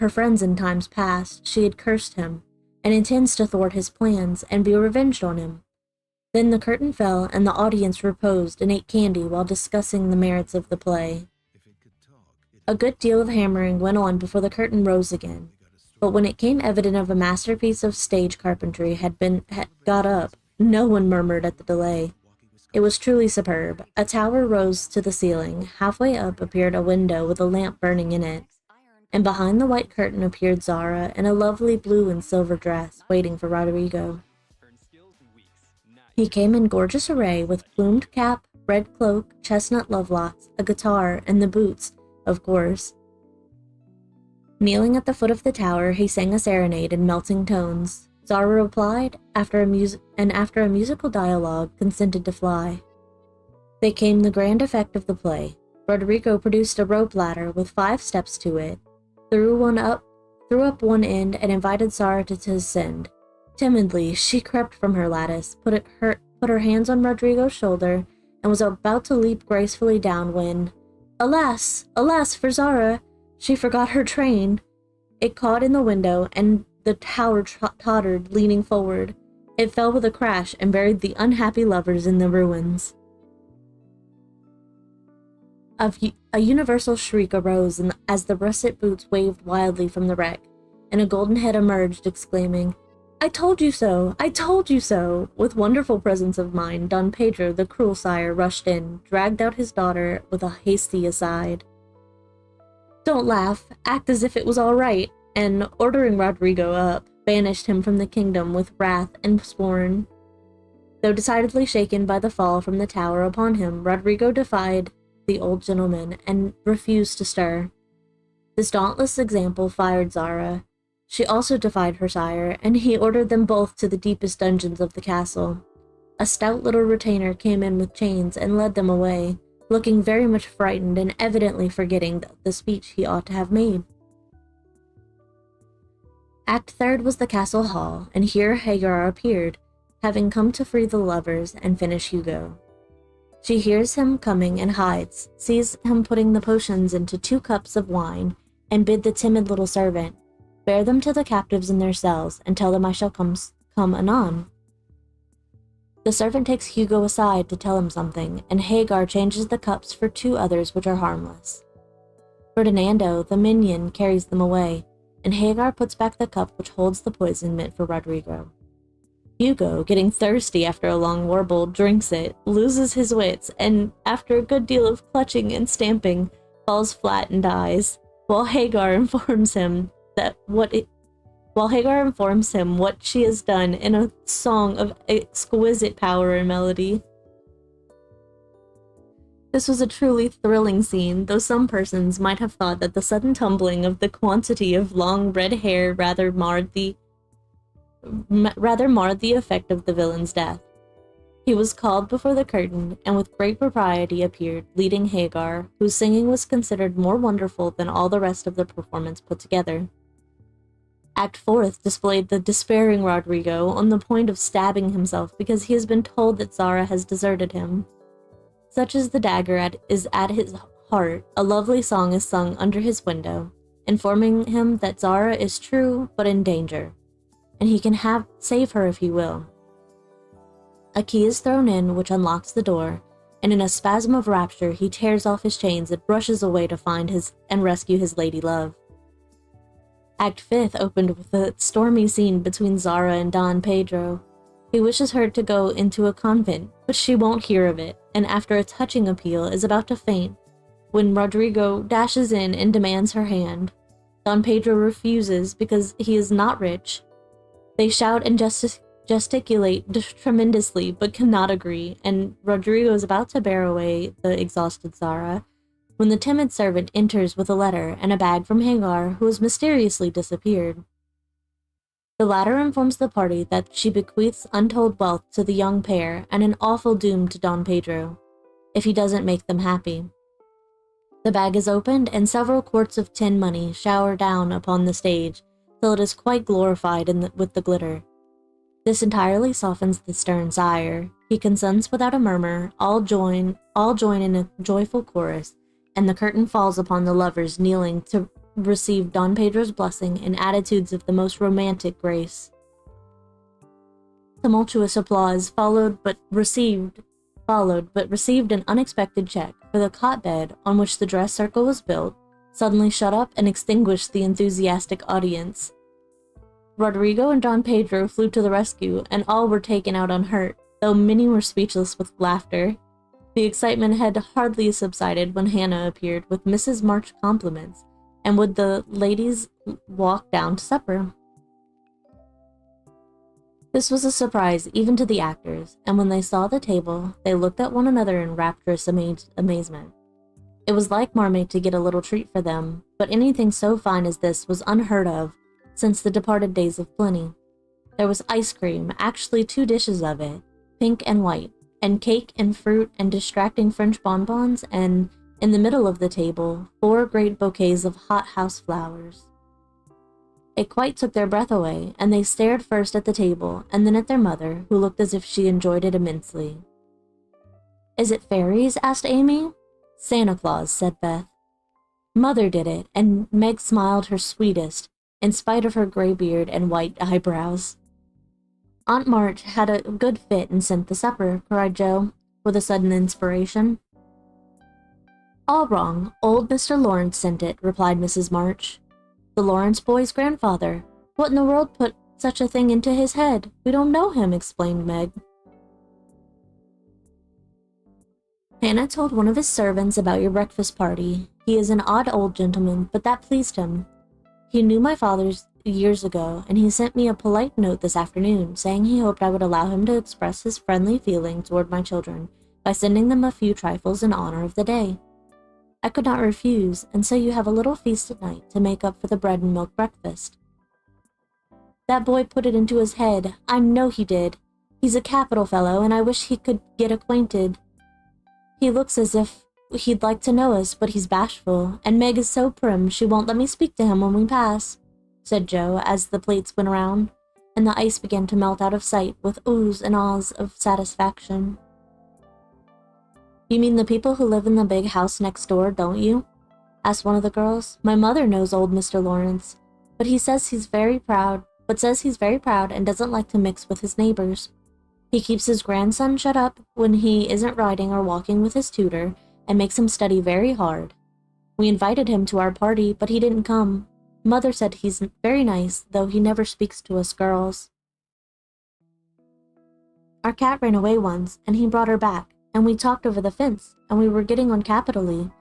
friends in times past, she had cursed him, and intends to thwart his plans and be revenged on him. Then the curtain fell, and the audience reposed and ate candy while discussing the merits of the play. A good deal of hammering went on before the curtain rose again, but when it came evident of a masterpiece of stage carpentry had got up, no one murmured at the delay. It was truly superb. A tower rose to the ceiling. Halfway up appeared a window with a lamp burning in it, and behind the white curtain appeared Zara in a lovely blue and silver dress, waiting for Rodrigo. He came in gorgeous array with plumed cap, red cloak, chestnut lovelocks, a guitar, and the boots, of course. Kneeling at the foot of the tower, he sang a serenade in melting tones. Zara replied, after a musical dialogue, consented to fly. They came the grand effect of the play. Rodrigo produced a rope ladder with 5 steps to it, threw up one end, and invited Zara to descend. Timidly, she crept from her lattice, put her hands on Rodrigo's shoulder, and was about to leap gracefully down when, alas, alas for Zara, she forgot her train. It caught in the window, and the tower tottered, leaning forward. It fell with a crash and buried the unhappy lovers in the ruins. A universal shriek arose as the russet boots waved wildly from the wreck, and a golden head emerged, exclaiming, "I told you so! I told you so!" With wonderful presence of mind, Don Pedro, the cruel sire, rushed in, dragged out his daughter with a hasty aside. "Don't laugh, act as if it was all right," and, ordering Rodrigo up, banished him from the kingdom with wrath and scorn. Though decidedly shaken by the fall from the tower upon him, Rodrigo defied the old gentleman and refused to stir. This dauntless example fired Zara. She also defied her sire, and he ordered them both to the deepest dungeons of the castle. A stout little retainer came in with chains and led them away, looking very much frightened and evidently forgetting the speech he ought to have made. Act 3rd was the castle hall, and here Hagar appeared, having come to free the lovers and finish Hugo. She hears him coming and hides, sees him putting the potions into 2 cups of wine, and bid the timid little servant, "Bear them to the captives in their cells, and tell them I shall come anon." The servant takes Hugo aside to tell him something, and Hagar changes the cups for 2 others which are harmless. Ferdinando, the minion, carries them away, and Hagar puts back the cup which holds the poison meant for Rodrigo. Hugo, getting thirsty after a long warble, drinks it, loses his wits, and after a good deal of clutching and stamping, falls flat and dies, while Hagar informs him what she has done in a song of exquisite power and melody. This was a truly thrilling scene, though some persons might have thought that the sudden tumbling of the quantity of long red hair rather marred the effect of the villain's death. He was called before the curtain, and with great propriety appeared, leading Hagar, whose singing was considered more wonderful than all the rest of the performance put together. Act Fourth displayed the despairing Rodrigo on the point of stabbing himself because he has been told that Zara has deserted him. Such as the dagger is at his heart, a lovely song is sung under his window, informing him that Zara is true but in danger, and he can save her if he will. A key is thrown in which unlocks the door, and in a spasm of rapture he tears off his chains and rushes away to find and rescue his lady love. Act Fifth opened with a stormy scene between Zara and Don Pedro. He wishes her to go into a convent, but she won't hear of it, and after a touching appeal is about to faint, when Rodrigo dashes in and demands her hand. Don Pedro refuses because he is not rich. They shout and gesticulate tremendously, but cannot agree, and Rodrigo is about to bear away the exhausted Zara, when the timid servant enters with a letter and a bag from Hagar, who has mysteriously disappeared. The latter informs the party that she bequeaths untold wealth to the young pair and an awful doom to Don Pedro, if he doesn't make them happy. The bag is opened and several quarts of tin money shower down upon the stage, till it is quite glorified with the glitter. This entirely softens the stern sire. He consents without a murmur, all join in a joyful chorus, and the curtain falls upon the lovers kneeling to receive Don Pedro's blessing in attitudes of the most romantic grace. Tumultuous applause followed, but received an unexpected check, for the cot bed on which the dress circle was built suddenly shut up and extinguished the enthusiastic audience. Rodrigo and Don Pedro flew to the rescue, and all were taken out unhurt, though many were speechless with laughter. The excitement had hardly subsided when Hannah appeared with Mrs. March compliments, and would the ladies walk down to supper. This was a surprise even to the actors, and when they saw the table, they looked at one another in rapturous amazement. It was like Marmite to get a little treat for them, but anything so fine as this was unheard of since the departed days of plenty. There was ice cream, actually 2 dishes of it, pink and white, and cake and fruit and distracting French bonbons, and, in the middle of the table, 4 great bouquets of hothouse flowers. It quite took their breath away, and they stared first at the table, and then at their mother, who looked as if she enjoyed it immensely. "Is it fairies?" asked Amy. "Santa Claus," said Beth. Mother did it, and Meg smiled her sweetest, in spite of her gray beard and white eyebrows. "Aunt March had a good fit and sent the supper," cried Joe, with a sudden inspiration. "All wrong. Old Mr. Lawrence sent it," replied Mrs. March. "The Lawrence boy's grandfather. What in the world put such a thing into his head? We don't know him," explained Meg. "Hannah told one of his servants about your breakfast party. He is an odd old gentleman, but that pleased him. He knew my father's years ago, and he sent me a polite note this afternoon, saying he hoped I would allow him to express his friendly feeling toward my children by sending them a few trifles in honor of the day. I could not refuse, and so you have a little feast at night to make up for the bread and milk breakfast." "That boy put it into his head. I know he did. He's a capital fellow, and I wish he could get acquainted. He looks as if he'd like to know us, but he's bashful, and Meg is so prim she won't let me speak to him when we pass," said Joe as the plates went around, and the ice began to melt out of sight with oohs and ahs of satisfaction. "You mean the people who live in the big house next door, don't you?" asked one of the girls. "My mother knows old Mr. Lawrence, but says he's very proud and doesn't like to mix with his neighbors. He keeps his grandson shut up when he isn't riding or walking with his tutor, and makes him study very hard. We invited him to our party, but he didn't come. Mother said he's very nice, though he never speaks to us girls. Our cat ran away once, and he brought her back, and we talked over the fence, and we were getting on capitally,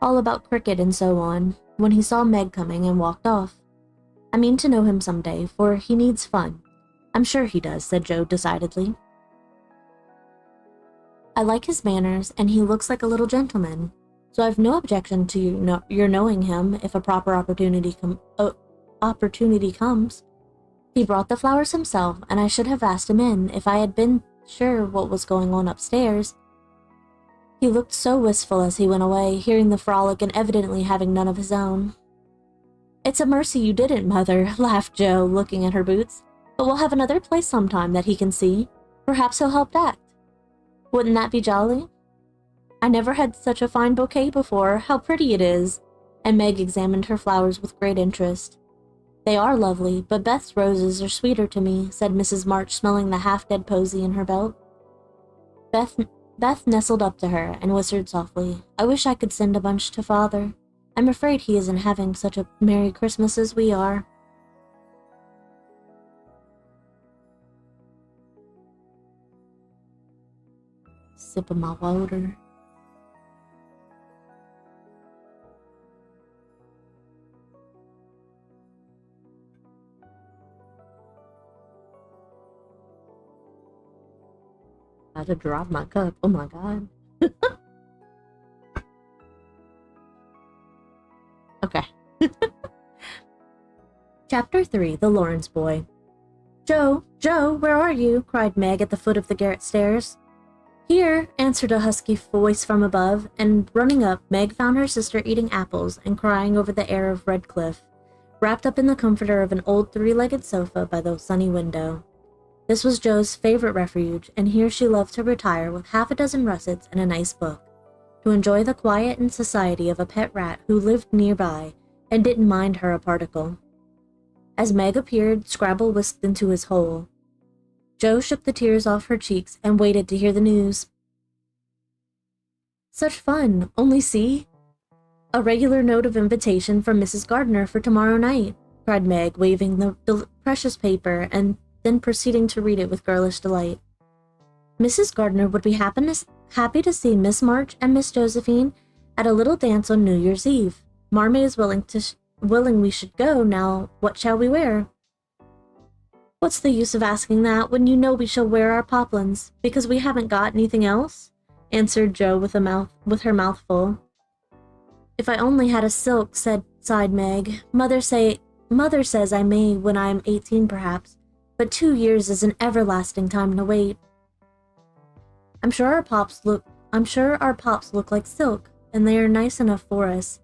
all about cricket and so on, when he saw Meg coming and walked off. I mean to know him some day, for he needs fun. I'm sure he does," said Joe decidedly. I like his manners, and he looks like a little gentleman, so I've no objection to your knowing him if a proper opportunity comes. He brought the flowers himself, and I should have asked him in if I had been sure what was going on upstairs. He looked so wistful as he went away, hearing the frolic and evidently having none of his own. It's a mercy you didn't, Mother, laughed Joe, looking at her boots. But we'll have another place sometime that he can see. Perhaps he'll help act. Wouldn't that be jolly? I never had such a fine bouquet before. How pretty it is. And Meg examined her flowers with great interest. They are lovely, but Beth's roses are sweeter to me, said Mrs. March, smelling the half-dead posy in her belt. Beth nestled up to her and whispered softly, I wish I could send a bunch to Father. I'm afraid he isn't having such a Merry Christmas as we are. Sip of my water. I had to drop my cup. Oh my god. Okay. Chapter 3, The Lawrence Boy. Joe, where are you? Cried Meg at the foot of the garret stairs. Here, answered a husky voice from above, and running up, Meg found her sister eating apples and crying over the air of Redcliffe, wrapped up in the comforter of an old three-legged sofa by the sunny window. This was Joe's favorite refuge, and here she loved to retire with half a dozen russets and a nice book, to enjoy the quiet and society of a pet rat who lived nearby and didn't mind her a particle. As Meg appeared, Scrabble whisked into his hole. Joe shook the tears off her cheeks and waited to hear the news. Such fun! Only see! A regular note of invitation from Mrs. Gardner for tomorrow night, cried Meg, waving the precious paper and then proceeding to read it with girlish delight. Mrs. Gardner would be happy to see Miss March and Miss Josephine at a little dance on New Year's Eve. Marmee is willing we should go. Now, what shall we wear? What's the use of asking that when you know we shall wear our poplins, because we haven't got anything else? Answered Joe with her mouth full. If I only had a silk, sighed Meg. Mother says I may when I am 18 perhaps, but 2 years is an everlasting time to wait. I'm sure our pops look like silk, and they are nice enough for us.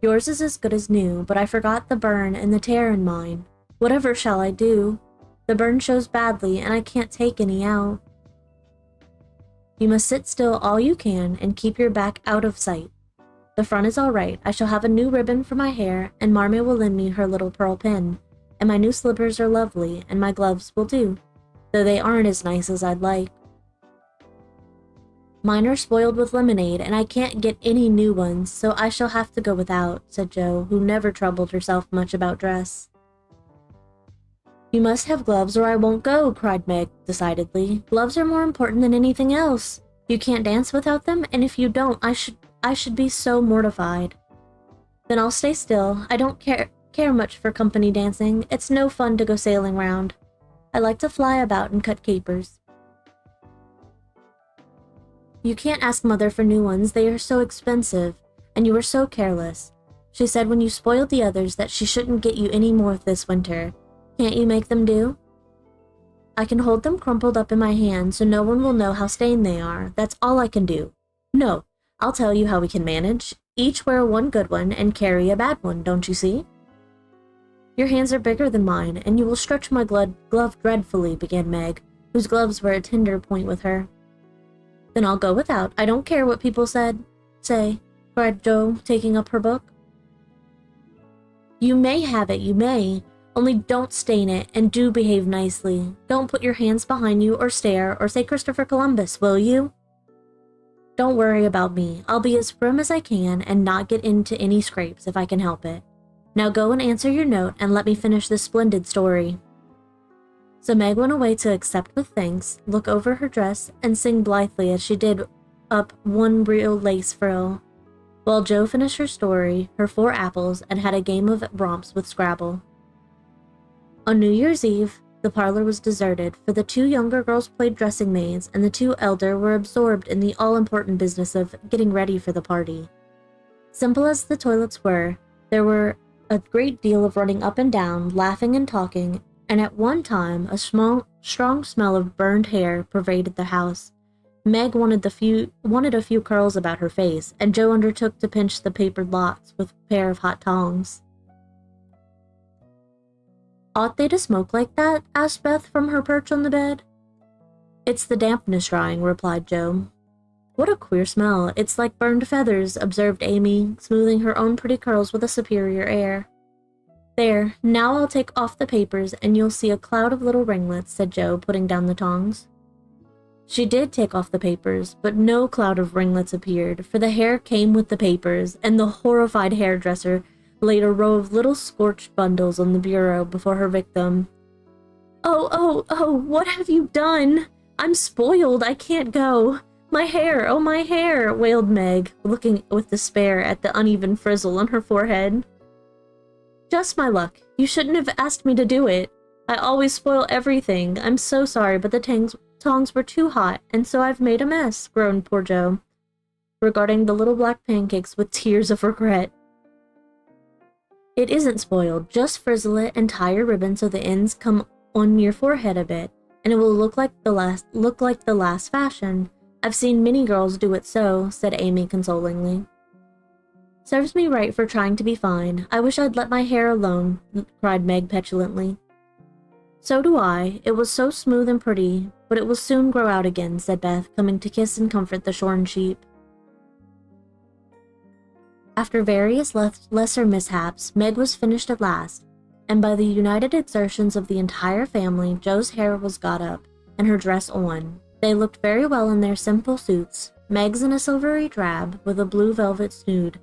Yours is as good as new, but I forgot the burn and the tear in mine. Whatever shall I do? The burn shows badly, and I can't take any out. You must sit still all you can and keep your back out of sight. The front is all right. I shall have a new ribbon for my hair, and Marmee will lend me her little pearl pin. And my new slippers are lovely, and my gloves will do, though they aren't as nice as I'd like. Mine are spoiled with lemonade, and I can't get any new ones, so I shall have to go without, said Joe, who never troubled herself much about dress. You must have gloves or I won't go, cried Meg decidedly. Gloves are more important than anything else. You can't dance without them, and if you don't, I should be so mortified. Then I'll stay still. I don't care much for company dancing. It's no fun to go sailing round. I like to fly about and cut capers. You can't ask Mother for new ones, they are so expensive, and you are so careless. She said when you spoiled the others that she shouldn't get you any more this winter. Can't you make them do? I can hold them crumpled up in my hand so no one will know how stained they are. That's all I can do. No, I'll tell you how we can manage. Each wear one good one and carry a bad one, don't you see? Your hands are bigger than mine, and you will stretch my glove dreadfully, began Meg, whose gloves were a tender point with her. Then I'll go without. I don't care what people say, cried Joe, taking up her book. You may have it, you may. Only don't stain it, and do behave nicely. Don't put your hands behind you or stare, or say Christopher Columbus, will you? Don't worry about me. I'll be as prim as I can, and not get into any scrapes if I can help it. Now go and answer your note, and let me finish this splendid story. So Meg went away to accept with thanks, look over her dress, and sing blithely as she did up one real lace frill, while Joe finished her story, her 4 apples, and had a game of romps with Scrabble. On New Year's Eve, The parlor was deserted, for the 2 younger girls played dressing maids, and the 2 elder were absorbed in the all-important business of getting ready for the party. Simple as the toilets were, there were a great deal of running up and down, laughing and talking, and at one time a strong smell of burned hair pervaded the house. Meg wanted a few curls about her face, and Joe undertook to pinch the papered locks with a pair of hot tongs. "Ought they to smoke like that?" asked Beth from her perch on the bed. "It's the dampness drying," replied Joe. "What a queer smell. It's like burned feathers," observed Amy, smoothing her own pretty curls with a superior air. "There, now I'll take off the papers, and you'll see a cloud of little ringlets," said Joe, putting down the tongs. She did take off the papers, but no cloud of ringlets appeared, for the hair came with the papers, and the horrified hairdresser laid a row of little scorched bundles on the bureau before her victim. Oh, what have you done? I'm spoiled, I can't go. My hair, oh my hair," wailed Meg, looking with despair at the uneven frizzle on her forehead. "Just my luck. You shouldn't have asked me to do it. I always spoil everything. I'm so sorry, but the tongs were too hot, and so I've made a mess," groaned poor Joe, regarding the little black pancakes with tears of regret. "It isn't spoiled. Just frizzle it and tie your ribbon so the ends come on your forehead a bit, and it will look like the last fashion. I've seen many girls do it so," said Amy consolingly. "Serves me right for trying to be fine. I wish I'd let my hair alone," cried Meg petulantly. "So do I. It was so smooth and pretty, but it will soon grow out again," said Beth, coming to kiss and comfort the shorn sheep. After various lesser mishaps, Meg was finished at last, and by the united exertions of the entire family, Joe's hair was got up, and her dress on. They looked very well in their simple suits, Meg's in a silvery drab, with a blue velvet snood,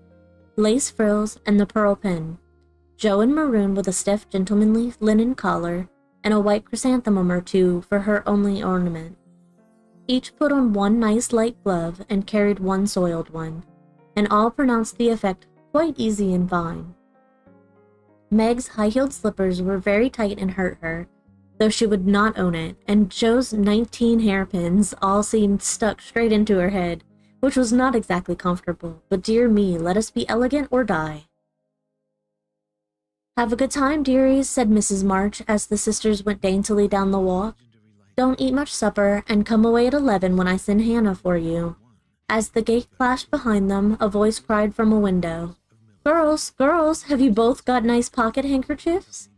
lace frills, and the pearl pin. Joe in maroon with a stiff gentlemanly linen collar, and a white chrysanthemum or 2 for her only ornament. Each put on one nice light glove, and carried one soiled one, and all pronounced the effect quite easy and fine. Meg's high-heeled slippers were very tight and hurt her, though she would not own it, and Joe's 19 hairpins all seemed stuck straight into her head, which was not exactly comfortable, but dear me, let us be elegant or die. "Have a good time, dearies," said Mrs. March as the sisters went daintily down the walk. "Don't eat much supper, and come away at 11 when I send Hannah for you." As the gate clashed behind them, a voice cried from a window, Girls, have you both got nice pocket handkerchiefs?"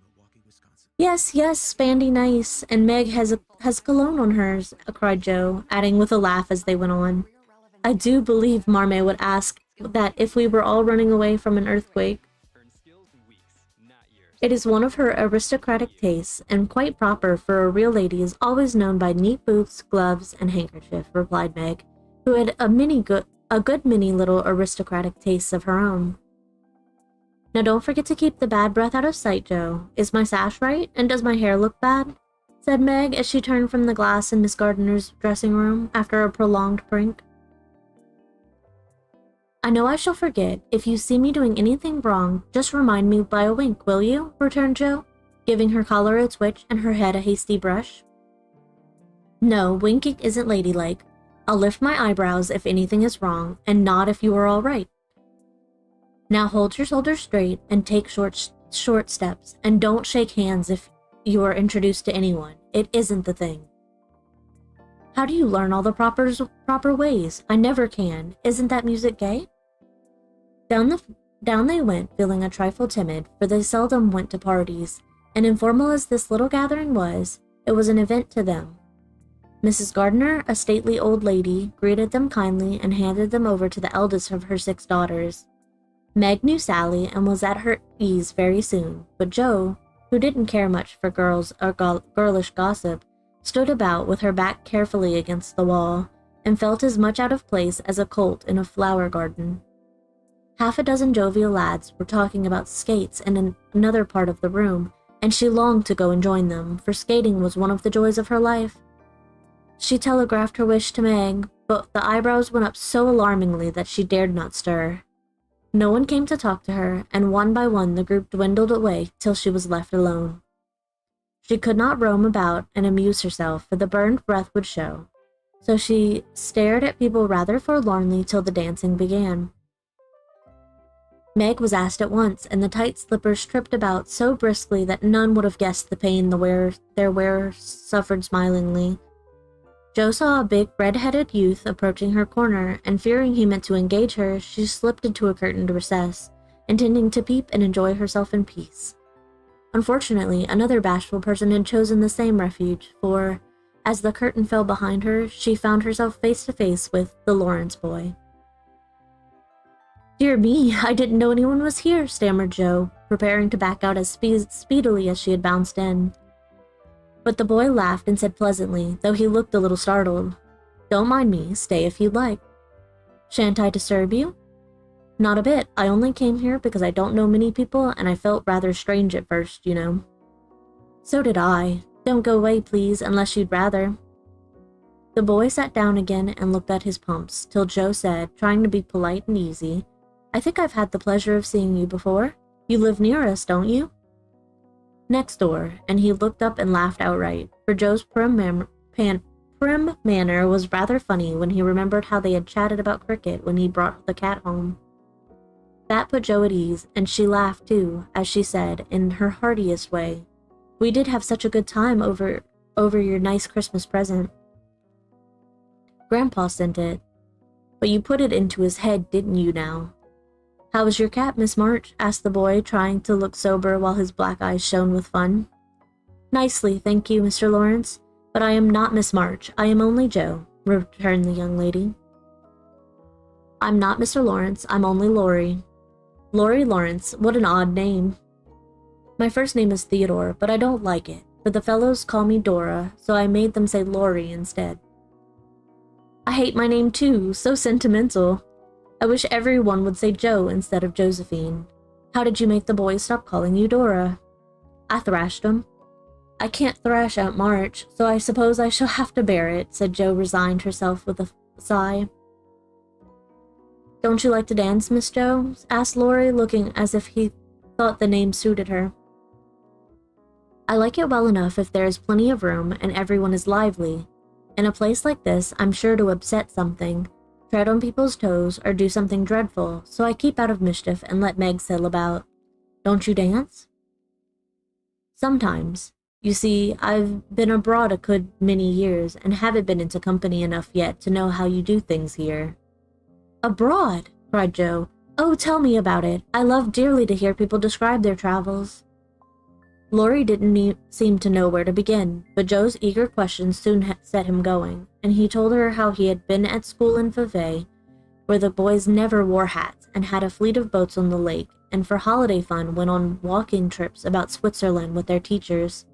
Yes, spandy nice, and Meg has cologne on hers," cried Joe, adding with a laugh as they went on, "I do believe Marmee would ask that if we were all running away from an earthquake." "It is one of her aristocratic tastes, and quite proper, for a real lady is always known by neat boots, gloves, and handkerchief," replied Meg, who had a good many little aristocratic tastes of her own. "Now don't forget to keep the bad breath out of sight, Joe. Is my sash right, and does my hair look bad?" said Meg as she turned from the glass in Miss Gardiner's dressing room after a prolonged prank. "I know I shall forget. If you see me doing anything wrong, just remind me by a wink, will you?" returned Joe, giving her collar a twitch and her head a hasty brush. "No, winking isn't ladylike. I'll lift my eyebrows if anything is wrong, and nod if you are all right. Now hold your shoulders straight and take short steps, and don't shake hands if you are introduced to anyone. It isn't the thing." "How do you learn all the proper ways? I never can. Isn't that music gay?" Down they went, feeling a trifle timid, for they seldom went to parties, and informal as this little gathering was, it was an event to them. Mrs. Gardiner, a stately old lady, greeted them kindly and handed them over to the eldest of her 6 daughters. Meg knew Sally and was at her ease very soon, but Joe, who didn't care much for girls or girlish gossip, stood about with her back carefully against the wall, and felt as much out of place as a colt in a flower garden. Half a dozen jovial lads were talking about skates in another part of the room, and she longed to go and join them, for skating was one of the joys of her life. She telegraphed her wish to Meg, but the eyebrows went up so alarmingly that she dared not stir. No one came to talk to her, and one by one the group dwindled away till she was left alone. She could not roam about and amuse herself, for the burned breath would show. So she stared at people rather forlornly till the dancing began. Meg was asked at once, and the tight slippers tripped about so briskly that none would have guessed the pain their wearer suffered smilingly. Jo saw a big red-headed youth approaching her corner, and fearing he meant to engage her, she slipped into a curtained recess, intending to peep and enjoy herself in peace. Unfortunately, another bashful person had chosen the same refuge, for, as the curtain fell behind her, she found herself face to face with the Lawrence boy. "Dear me, I didn't know anyone was here," stammered Jo, preparing to back out as speedily as she had bounced in. But the boy laughed and said pleasantly, though he looked a little startled, "Don't mind me, stay if you'd like." "Shan't I disturb you?" "Not a bit. I only came here because I don't know many people and I felt rather strange at first, you know." "So did I. Don't go away, please, unless you'd rather." The boy sat down again and looked at his pumps, till Jo said, trying to be polite and easy, "I think I've had the pleasure of seeing you before. You live near us, don't you?" "Next door," and he looked up and laughed outright, for Jo's prim manner was rather funny when he remembered how they had chatted about cricket when he brought the cat home. That put Jo at ease, and she laughed too, as she said, in her heartiest way, "We did have such a good time over your nice Christmas present." "Grandpa sent it. But you put it into his head, didn't you now?" "How is your cat, Miss March?" asked the boy, trying to look sober while his black eyes shone with fun. "Nicely, thank you, Mr. Lawrence. But I am not Miss March. I am only Jo," returned the young lady. "I'm not Mr. Lawrence. I'm only Laurie." "Laurie Lawrence, what an odd name." "My first name is Theodore, but I don't like it, for the fellows call me Dora, so I made them say Laurie instead." "I hate my name too, so sentimental. I wish everyone would say Jo instead of Josephine. How did you make the boys stop calling you Dora?" "I thrashed them." "I can't thrash Aunt March, so I suppose I shall have to bear it," said Jo, resigned herself with a sigh. "Don't you like to dance, Miss Jo?" asked Laurie, looking as if he thought the name suited her. "I like it well enough if there is plenty of room and everyone is lively. In a place like this, I'm sure to upset something, tread on people's toes, or do something dreadful, so I keep out of mischief and let Meg sail about. Don't you dance?" "Sometimes. You see, I've been abroad a good many years, and haven't been into company enough yet to know how you do things here." "Abroad?" cried Jo. "Oh, tell me about it. I love dearly to hear people describe their travels." Laurie didn't seem to know where to begin, but Jo's eager questions soon set him going, and he told her how he had been at school in Vevey, where the boys never wore hats, and had a fleet of boats on the lake, and for holiday fun went on walking trips about Switzerland with their teachers.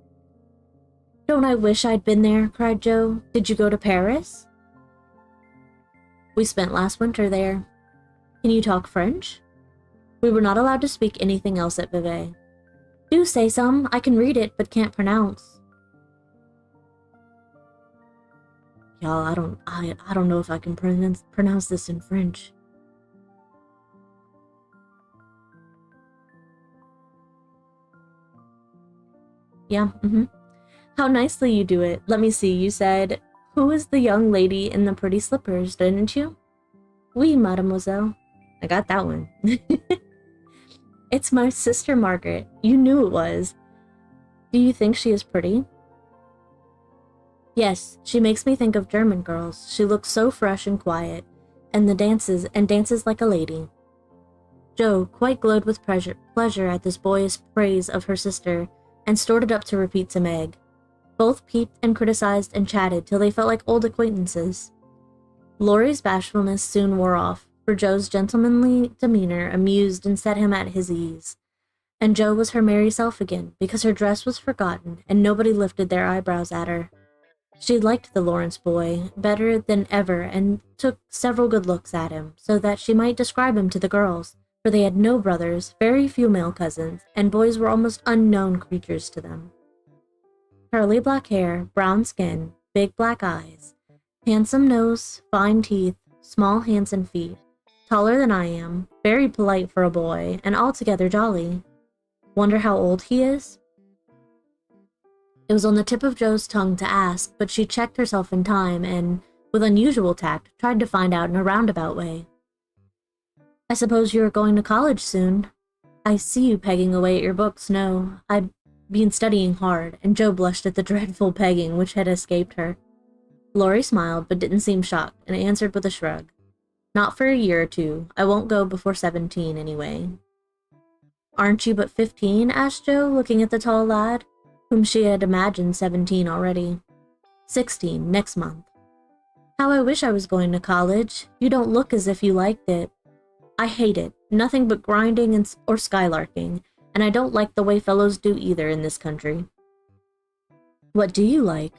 "Don't I wish I'd been there?" cried Jo. "Did you go to Paris?" "We spent last winter there." "Can you talk French?" "We were not allowed to speak anything else at Vevey." "Do say some. I can read it, but can't pronounce." "Y'all, I don't know if I can pronounce this in French." "Yeah, How nicely you do it. Let me see, you said, 'Who is the young lady in the pretty slippers,' didn't you?" "Oui, mademoiselle." I got that one. "It's my sister Margaret. You knew it was. Do you think she is pretty?" "Yes, she makes me think of German girls. She looks so fresh and quiet, and dances like a lady." Jo quite glowed with pleasure at this boyish praise of her sister, and stored it up to repeat to Meg. Both peeped and criticized and chatted till they felt like old acquaintances. Laurie's bashfulness soon wore off, for Jo's gentlemanly demeanor amused and set him at his ease. And Jo was her merry self again, because her dress was forgotten, and nobody lifted their eyebrows at her. She liked the Lawrence boy better than ever, and took several good looks at him, so that she might describe him to the girls, for they had no brothers, very few male cousins, and boys were almost unknown creatures to them. Curly black hair, brown skin, big black eyes, handsome nose, fine teeth, small hands and feet, taller than I am, very polite for a boy, and altogether jolly. Wonder how old he is? It was on the tip of Joe's tongue to ask, but she checked herself in time and, with unusual tact, tried to find out in a roundabout way. I suppose you are going to college soon. I see you pegging away at your books. No, I've been studying hard, and Joe blushed at the dreadful pegging which had escaped her. Laurie smiled, but didn't seem shocked, and answered with a shrug. Not for a year or two. I won't go before 17, anyway. Aren't you but 15? Asked Joe, looking at the tall lad, whom she had imagined 17 already. 16, next month. How I wish I was going to college. You don't look as if you liked it. I hate it. Nothing but grinding or skylarking, and I don't like the way fellows do either in this country. What do you like?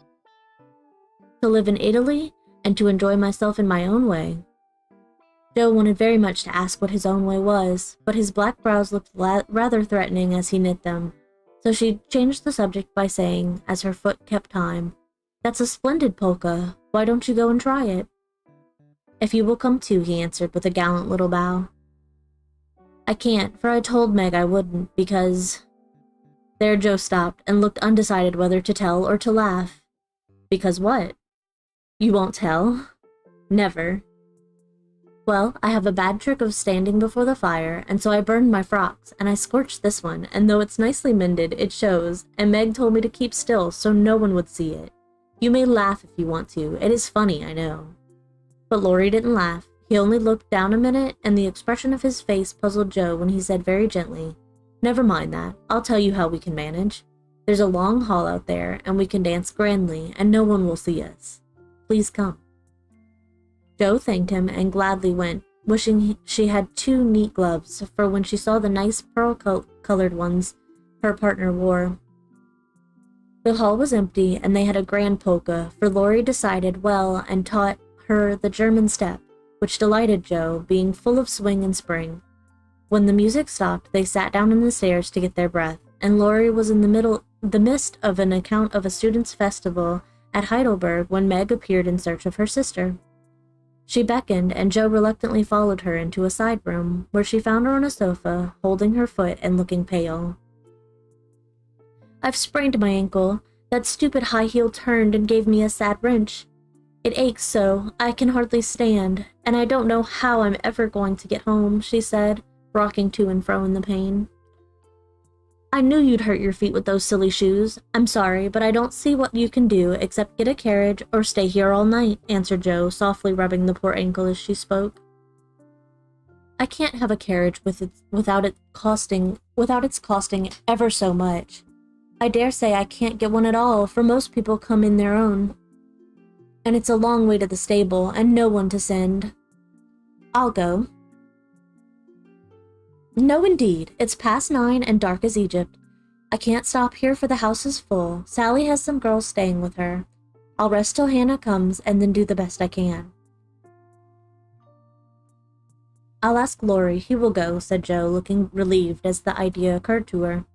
To live in Italy, and to enjoy myself in my own way. Joe wanted very much to ask what his own way was, but his black brows looked rather threatening as he knit them, so she changed the subject by saying, as her foot kept time, That's a splendid polka. Why don't you go and try it? If you will come too, he answered with a gallant little bow. I can't, for I told Meg I wouldn't, because... There Joe stopped and looked undecided whether to tell or to laugh. Because what? You won't tell? Never. Well, I have a bad trick of standing before the fire, and so I burned my frocks, and I scorched this one, and though it's nicely mended, it shows, and Meg told me to keep still so no one would see it. You may laugh if you want to. It is funny, I know. But Laurie didn't laugh. He only looked down a minute, and the expression of his face puzzled Joe when he said very gently, Never mind that. I'll tell you how we can manage. There's a long hall out there, and we can dance grandly, and no one will see us. Please come. Joe thanked him and gladly went, wishing she had 2 neat gloves, for when she saw the nice pearl-colored ones her partner wore. The hall was empty, and they had a grand polka, for Laurie decided well and taught her the German step, which delighted Joe, being full of swing and spring. When the music stopped, they sat down on the stairs to get their breath, and Laurie was in the midst of an account of a students' festival at Heidelberg when Meg appeared in search of her sister. She beckoned, and Joe reluctantly followed her into a side room, where she found her on a sofa, holding her foot and looking pale. I've sprained my ankle. That stupid high heel turned and gave me a sad wrench. It aches so, I can hardly stand, and I don't know how I'm ever going to get home, she said, rocking to and fro in the pain. I knew you'd hurt your feet with those silly shoes. I'm sorry, but I don't see what you can do except get a carriage or stay here all night, answered Joe, softly rubbing the poor ankle as she spoke. I can't have a carriage without its costing ever so much. I dare say I can't get one at all, for most people come in their own. And it's a long way to the stable, and no one to send. I'll go. No, indeed. It's past 9 and dark as Egypt. I can't stop here, for the house is full. Sally has some girls staying with her. I'll rest till Hannah comes, and then do the best I can. I'll ask Laurie. He will go, said Joe, looking relieved as the idea occurred to her.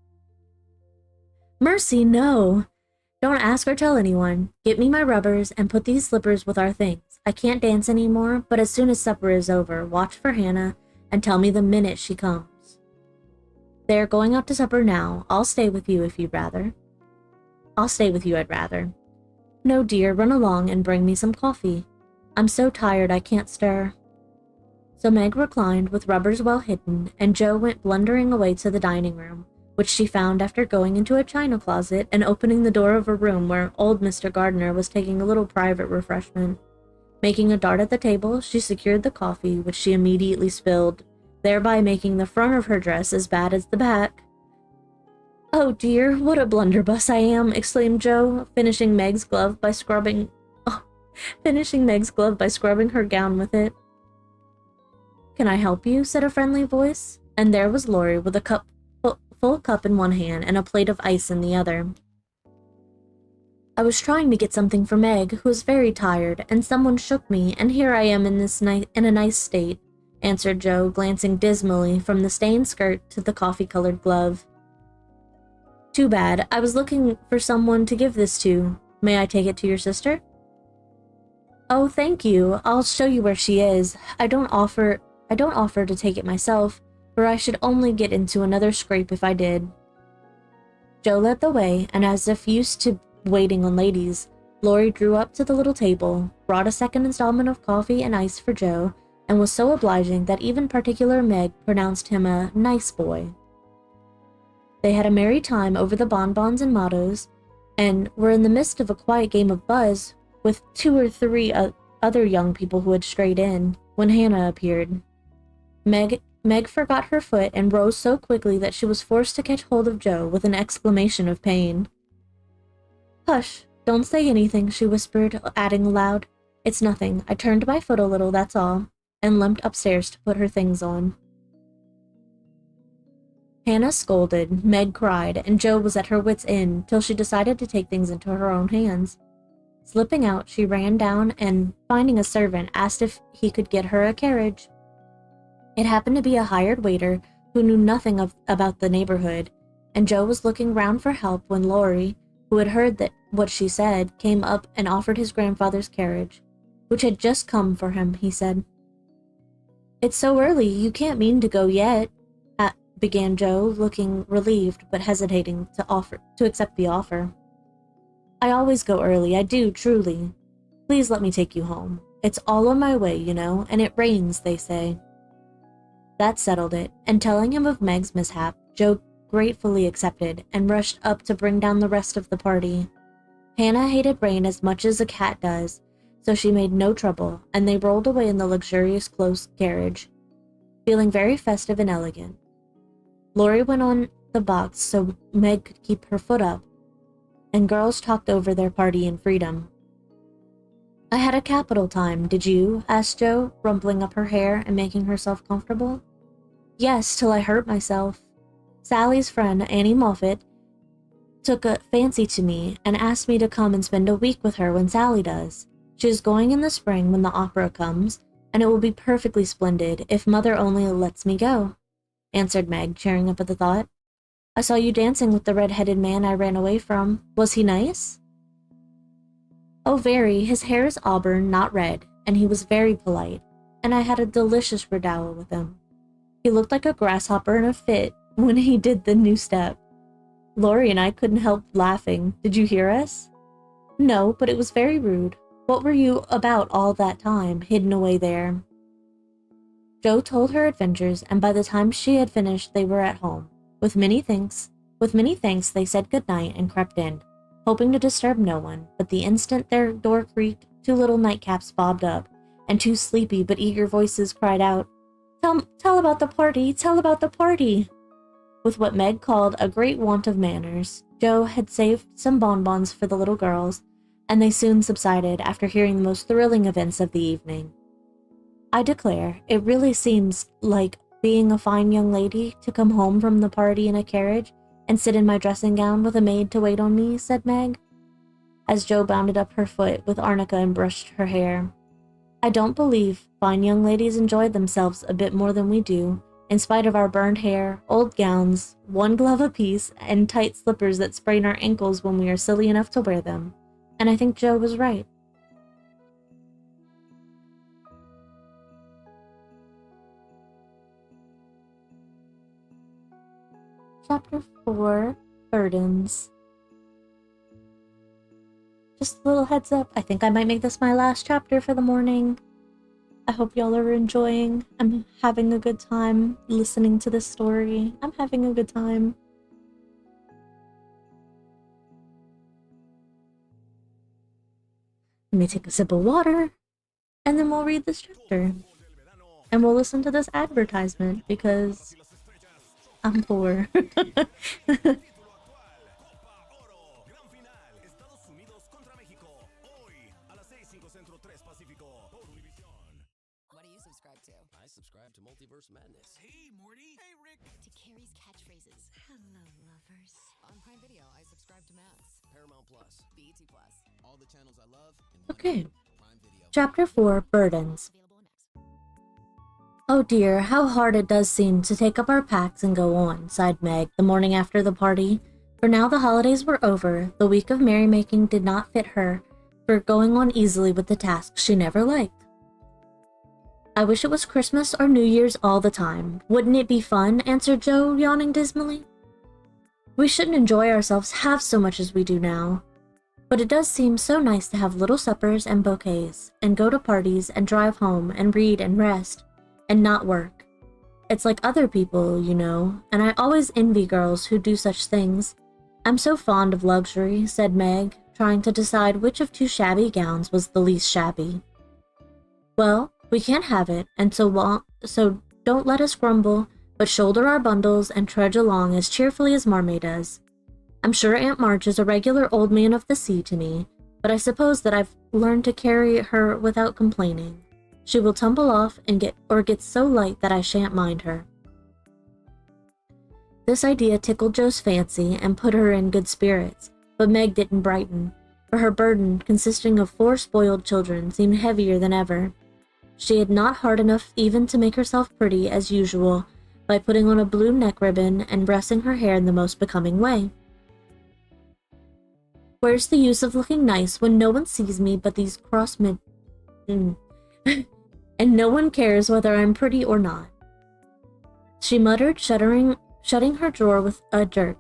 Mercy, no! Don't ask or tell anyone. Get me my rubbers and put these slippers with our things. I can't dance any more, but as soon as supper is over, watch for Hannah and tell me the minute she comes. They are going out to supper now. I'll stay with you if you'd rather. I'll stay with you, I'd rather. No, dear, run along and bring me some coffee. I'm so tired I can't stir. So Meg reclined with rubbers well hidden, and Joe went blundering away to the dining room, which she found after going into a china closet and opening the door of a room where old Mr. Gardner was taking a little private refreshment. Making a dart at the table, she secured the coffee, which she immediately spilled, thereby making the front of her dress as bad as the back. Oh dear, what a blunderbuss I am, exclaimed Joe, finishing Meg's glove by scrubbing her gown with it. Can I help you? Said a friendly voice, and there was Laurie with a full cup in one hand and a plate of ice in the other. I was trying to get something for Meg, who is very tired, and someone shook me, and here I am in a nice state, answered Joe, glancing dismally from the stained skirt to the coffee-colored glove. Too bad. I was looking for someone to give this to. May I take it to your sister? Oh, thank you. I'll show you where she is. I don't offer to take it myself, for I should only get into another scrape if I did. Joe led the way, and as if used to waiting on ladies, Lori drew up to the little table, brought a second installment of coffee and ice for Joe, and was so obliging that even particular Meg pronounced him a nice boy. They had a merry time over the bonbons and mottos, and were in the midst of a quiet game of buzz with 2 or 3 other young people who had strayed in, when Hannah appeared. Meg forgot her foot and rose so quickly that she was forced to catch hold of Joe with an exclamation of pain. "Hush, don't say anything," she whispered, adding aloud, "It's nothing. I turned my foot a little, that's all," and limped upstairs to put her things on. Hannah scolded, Meg cried, and Joe was at her wits' end till she decided to take things into her own hands. Slipping out, she ran down and, finding a servant, asked if he could get her a carriage. It happened to be a hired waiter who knew nothing about the neighborhood, and Joe was looking round for help when Laurie, who had heard what she said, came up and offered his grandfather's carriage, which had just come for him, he said. "It's so early, you can't mean to go yet," began Joe, looking relieved but hesitating to accept the offer. "I always go early, I do, truly. Please let me take you home. It's all on my way, you know, and it rains, they say." That settled it, and telling him of Meg's mishap, Joe gratefully accepted and rushed up to bring down the rest of the party. Hannah hated rain as much as a cat does, so she made no trouble, and they rolled away in the luxurious close carriage, feeling very festive and elegant. Laurie went on the box so Meg could keep her foot up, and girls talked over their party in freedom. "I had a capital time, did you?" asked Joe, rumpling up her hair and making herself comfortable. "Yes, till I hurt myself. Sally's friend, Annie Moffat, took a fancy to me and asked me to come and spend a week with her when Sally does. She is going in the spring when the opera comes, and it will be perfectly splendid if Mother only lets me go," answered Meg, cheering up at the thought. "I saw you dancing with the red-headed man I ran away from. Was he nice?" "Oh, very. His hair is auburn, not red, and he was very polite, and I had a delicious redowa with him. He looked like a grasshopper in a fit when he did the new step. Laurie and I couldn't help laughing. Did you hear us?" "No, but it was very rude. What were you about all that time, hidden away there?" Joe told her adventures, and by the time she had finished, they were at home. With many thanks, they said goodnight and crept in, hoping to disturb no one, but the instant their door creaked, 2 little nightcaps bobbed up, and 2 sleepy but eager voices cried out, Tell about the party! Tell about the party!" With what Meg called a great want of manners, Joe had saved some bonbons for the little girls, and they soon subsided after hearing the most thrilling events of the evening. "I declare, it really seems like being a fine young lady to come home from the party in a carriage and sit in my dressing gown with a maid to wait on me," said Meg, as Joe bounded up her foot with arnica and brushed her hair. "I don't believe fine young ladies enjoy themselves a bit more than we do, in spite of our burned hair, old gowns, 1 glove apiece, and tight slippers that sprain our ankles when we are silly enough to wear them. And I think Joe was right." Chapter 4, Burdens. Just a little heads up, I think I might make this my last chapter for the morning. I hope y'all are enjoying. I'm having a good time listening to this story. I'm having a good time. Let me take a sip of water, and then we'll read this chapter. And we'll listen to this advertisement, because I'm poor. Madness. Hey, Morty. Hey, Rick. To Carrie's catchphrases. Hello, lovers. On Prime Video, I subscribe to Max. Paramount Plus. BET Plus. All the channels I love. Okay. Prime Video. Chapter 4, Burdens. Available next. "Oh dear, how hard it does seem to take up our packs and go on," sighed Meg the morning after the party. For now the holidays were over, the week of merrymaking did not fit her for going on easily with the tasks she never liked. "I wish it was Christmas or New Year's all the time. Wouldn't it be fun?" answered Joe, yawning dismally. We shouldn't enjoy ourselves half so much as we do now. But it does seem so nice to have little suppers and bouquets, and go to parties and drive home and read and rest, and not work. It's like other people, you know, and I always envy girls who do such things. I'm so fond of luxury, said Meg, trying to decide which of two shabby gowns was the least shabby. Well, we can't have it, and so don't let us grumble, but shoulder our bundles and trudge along as cheerfully as Marmee does. I'm sure Aunt March is a regular old man of the sea to me, but I suppose that I've learned to carry her without complaining. She will tumble off and get so light that I shan't mind her. This idea tickled Jo's fancy and put her in good spirits, but Meg didn't brighten, for her burden, consisting of 4 spoiled children, seemed heavier than ever. She had not heart enough even to make herself pretty as usual by putting on a blue neck ribbon and dressing her hair in the most becoming way. Where's the use of looking nice when no one sees me but these and no one cares whether I'm pretty or not? She muttered, shutting her drawer with a jerk.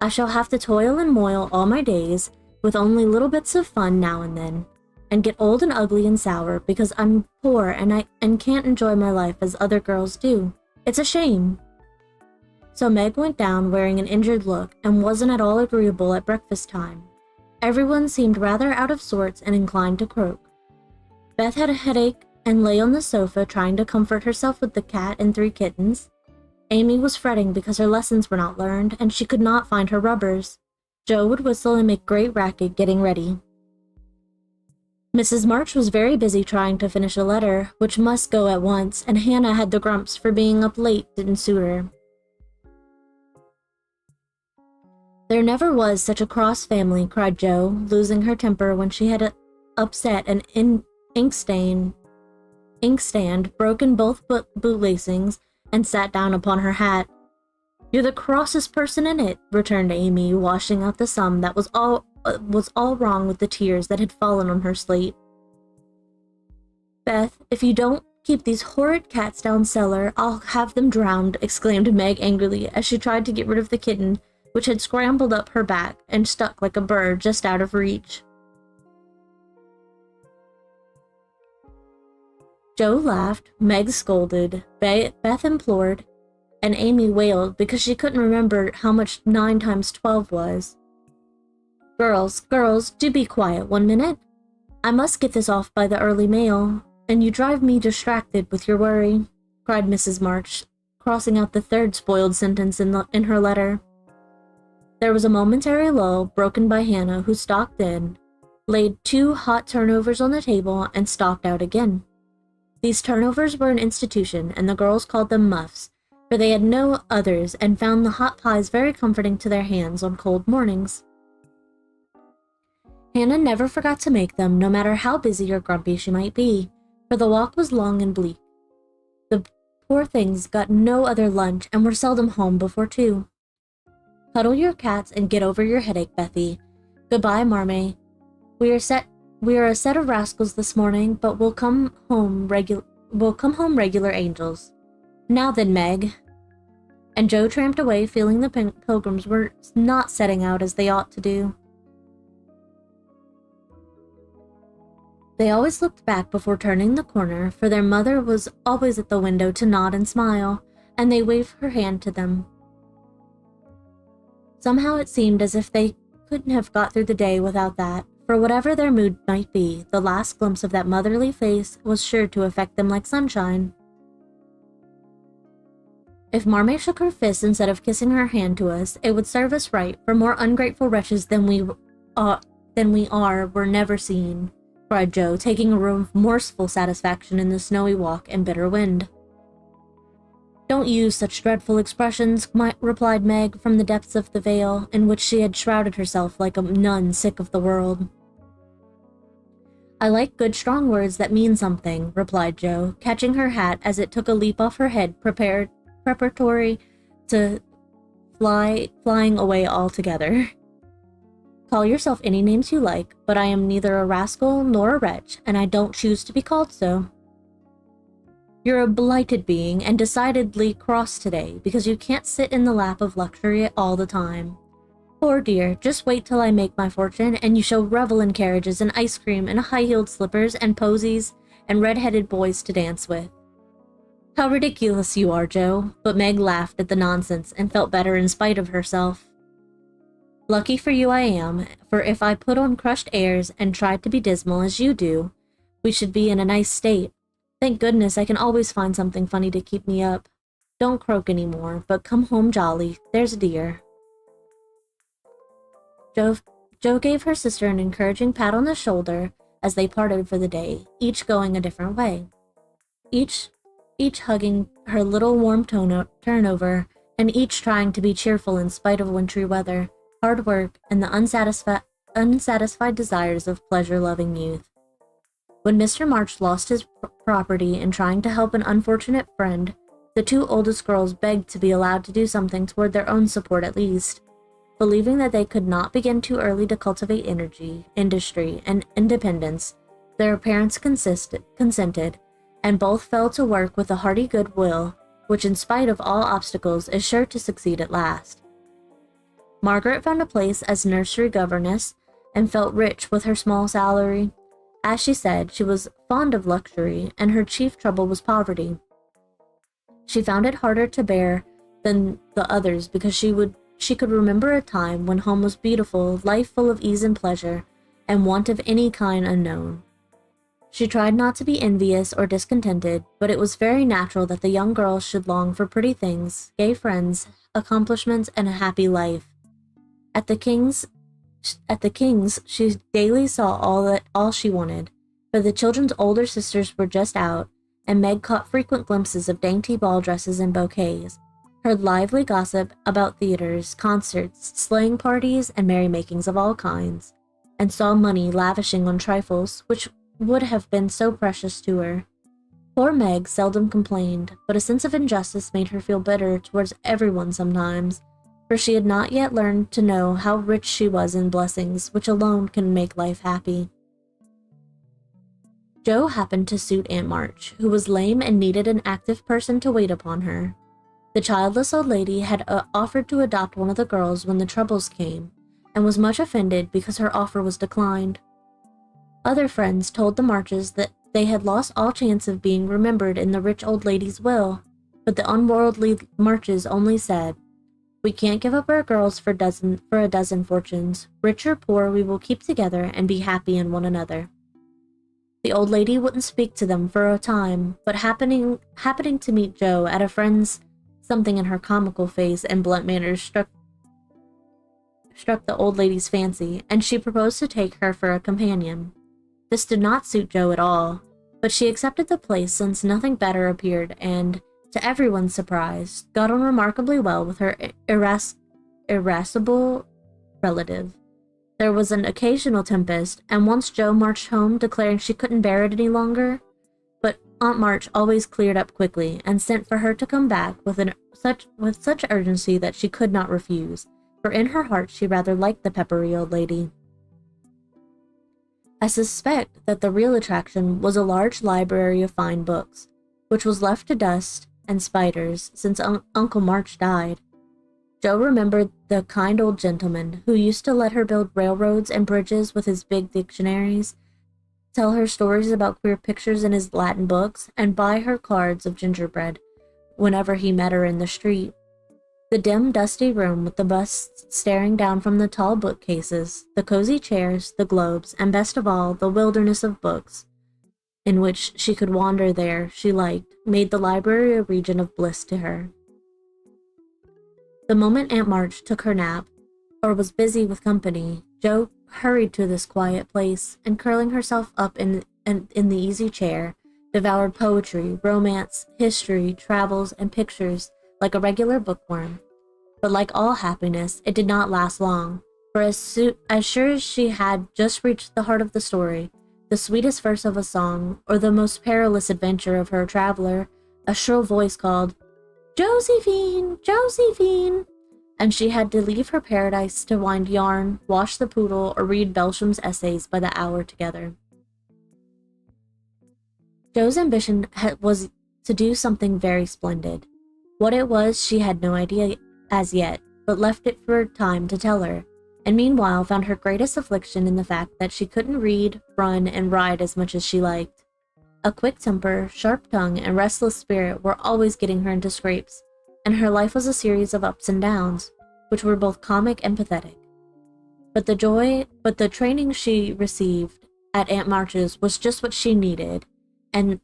I shall have to toil and moil all my days, with only little bits of fun now and then, and get old and ugly and sour because I'm poor and can't enjoy my life as other girls do. It's a shame. So Meg went down wearing an injured look and wasn't at all agreeable at breakfast time. Everyone seemed rather out of sorts and inclined to croak. Beth had a headache and lay on the sofa trying to comfort herself with the cat and 3 kittens. Amy was fretting because her lessons were not learned and she could not find her rubbers. Jo would whistle and make great racket getting ready. Mrs. March was very busy trying to finish a letter, which must go at once, and Hannah had the grumps for being up late didn't suit her. There never was such a cross family, cried Jo, losing her temper when she had upset an inkstand, broken both bootlacings, and sat down upon her hat. You're the crossest person in it, returned Amy, washing out the sum that was all wrong with the tears that had fallen on her slate. Beth, if you don't keep these horrid cats down cellar, I'll have them drowned, exclaimed Meg angrily as she tried to get rid of the kitten, which had scrambled up her back and stuck like a bird just out of reach. Jo laughed, Meg scolded, Beth implored, and Amy wailed because she couldn't remember how much 9 times 12 was. Girls, do be quiet 1 minute. I must get this off by the early mail, and you drive me distracted with your worry, cried Mrs. March, crossing out the 3rd spoiled sentence in her letter. There was a momentary lull, broken by Hannah, who stalked in, laid 2 hot turnovers on the table, and stalked out again. These turnovers were an institution, and the girls called them muffs, for they had no others and found the hot pies very comforting to their hands on cold mornings. Hannah never forgot to make them, no matter how busy or grumpy she might be, for the walk was long and bleak. The poor things got no other lunch and were seldom home before 2. Cuddle your cats and get over your headache, Bethy. Goodbye, Marmee. We are a set of rascals this morning, but we'll come home regular angels. Now then, Meg. And Jo tramped away, feeling the pilgrims were not setting out as they ought to do. They always looked back before turning the corner, for their mother was always at the window to nod and smile, and they waved her hand to them. Somehow it seemed as if they couldn't have got through the day without that, for whatever their mood might be, the last glimpse of that motherly face was sure to affect them like sunshine. If Marmee shook her fist instead of kissing her hand to us, it would serve us right, for more ungrateful wretches than we are were never seen, cried Jo, taking a remorseful satisfaction in the snowy walk and bitter wind. Don't use such dreadful expressions, replied Meg from the depths of the veil in which she had shrouded herself like a nun sick of the world. I like good strong words that mean something, replied Jo, catching her hat as it took a leap off her head, preparatory to flying away altogether. Call yourself any names you like, but I am neither a rascal nor a wretch, and I don't choose to be called so. You're a blighted being and decidedly cross today because you can't sit in the lap of luxury all the time. Poor dear, just wait till I make my fortune and you shall revel in carriages and ice cream and high-heeled slippers and posies and red-headed boys to dance with. How ridiculous you are, Joe, but Meg laughed at the nonsense and felt better in spite of herself. Lucky for you I am, for if I put on crushed airs and tried to be dismal as you do, we should be in a nice state. Thank goodness I can always find something funny to keep me up. Don't croak any more, but come home jolly, there's a dear. Jo gave her sister an encouraging pat on the shoulder as they parted for the day, each going a different way. Each hugging her little warm turnover, and each trying to be cheerful in spite of wintry weather, hard work, and the unsatisfied desires of pleasure-loving youth. When Mr. March lost his property in trying to help an unfortunate friend, the two oldest girls begged to be allowed to do something toward their own support at least. Believing that they could not begin too early to cultivate energy, industry, and independence, their parents consented, and both fell to work with a hearty goodwill, which in spite of all obstacles is sure to succeed at last. Margaret found a place as nursery governess, and felt rich with her small salary. As she said, she was fond of luxury, and her chief trouble was poverty. She found it harder to bear than the others because she could remember a time when home was beautiful, life full of ease and pleasure, and want of any kind unknown. She tried not to be envious or discontented, but it was very natural that the young girls should long for pretty things, gay friends, accomplishments, and a happy life. At the King's, she daily saw all she wanted, for the children's older sisters were just out, and Meg caught frequent glimpses of dainty ball dresses and bouquets, heard lively gossip about theaters, concerts, sleighing parties, and merrymakings of all kinds, and saw money lavishing on trifles which would have been so precious to her. Poor Meg seldom complained, but a sense of injustice made her feel bitter towards everyone sometimes, for she had not yet learned to know how rich she was in blessings which alone can make life happy. Jo happened to suit Aunt March, who was lame and needed an active person to wait upon her. The childless old lady had offered to adopt one of the girls when the troubles came, and was much offended because her offer was declined. Other friends told the Marches that they had lost all chance of being remembered in the rich old lady's will, but the unworldly Marches only said, "We can't give up our girls for a dozen fortunes. Rich or poor, we will keep together and be happy in one another." The old lady wouldn't speak to them for a time, but happening to meet Jo at a friend's, something in her comical face and blunt manners struck the old lady's fancy, and she proposed to take her for a companion. This did not suit Jo at all, but she accepted the place since nothing better appeared, and, to everyone's surprise, got on remarkably well with her irascible relative. There was an occasional tempest, and once Jo marched home declaring she couldn't bear it any longer, but Aunt March always cleared up quickly and sent for her to come back with such urgency that she could not refuse, for in her heart she rather liked the peppery old lady. I suspect that the real attraction was a large library of fine books, which was left to dust and spiders since Uncle March died. Jo remembered the kind old gentleman who used to let her build railroads and bridges with his big dictionaries, tell her stories about queer pictures in his Latin books, and buy her cards of gingerbread whenever he met her in the street. The dim, dusty room with the busts staring down from the tall bookcases, the cozy chairs, the globes, and best of all, the wilderness of books, in which she could wander there she liked, made the library a region of bliss to her. The moment Aunt March took her nap, or was busy with company, Jo hurried to this quiet place, and curling herself up in the easy chair, devoured poetry, romance, history, travels, and pictures like a regular bookworm. But like all happiness, it did not last long, for as sure as she had just reached the heart of the story, the sweetest verse of a song, or the most perilous adventure of her traveler, a shrill voice called, "Josephine! Josephine!" and she had to leave her paradise to wind yarn, wash the poodle, or read Belsham's essays by the hour together. Jo's ambition was to do something very splendid. What it was she had no idea as yet, but left it for time to tell her, and meanwhile found her greatest affliction in the fact that she couldn't read, run, and ride as much as she liked. A quick temper, sharp tongue, and restless spirit were always getting her into scrapes, and her life was a series of ups and downs, which were both comic and pathetic. But the training she received at Aunt March's was just what she needed, and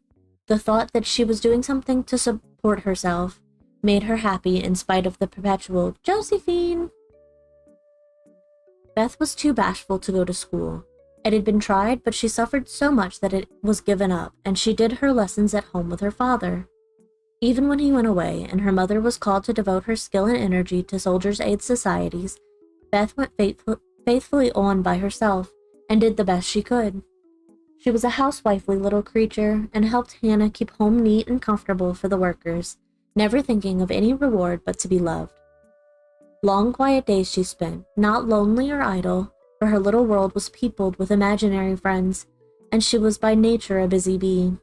the thought that she was doing something to support herself made her happy in spite of the perpetual Josephine. Beth was too bashful to go to school. It had been tried, but she suffered so much that it was given up, and she did her lessons at home with her father. Even when he went away and her mother was called to devote her skill and energy to soldiers' aid societies, Beth went faithfully on by herself and did the best she could. She was a housewifely little creature and helped Hannah keep home neat and comfortable for the workers, never thinking of any reward but to be loved. Long, quiet days she spent, not lonely or idle, for her little world was peopled with imaginary friends, and she was by nature a busy bee.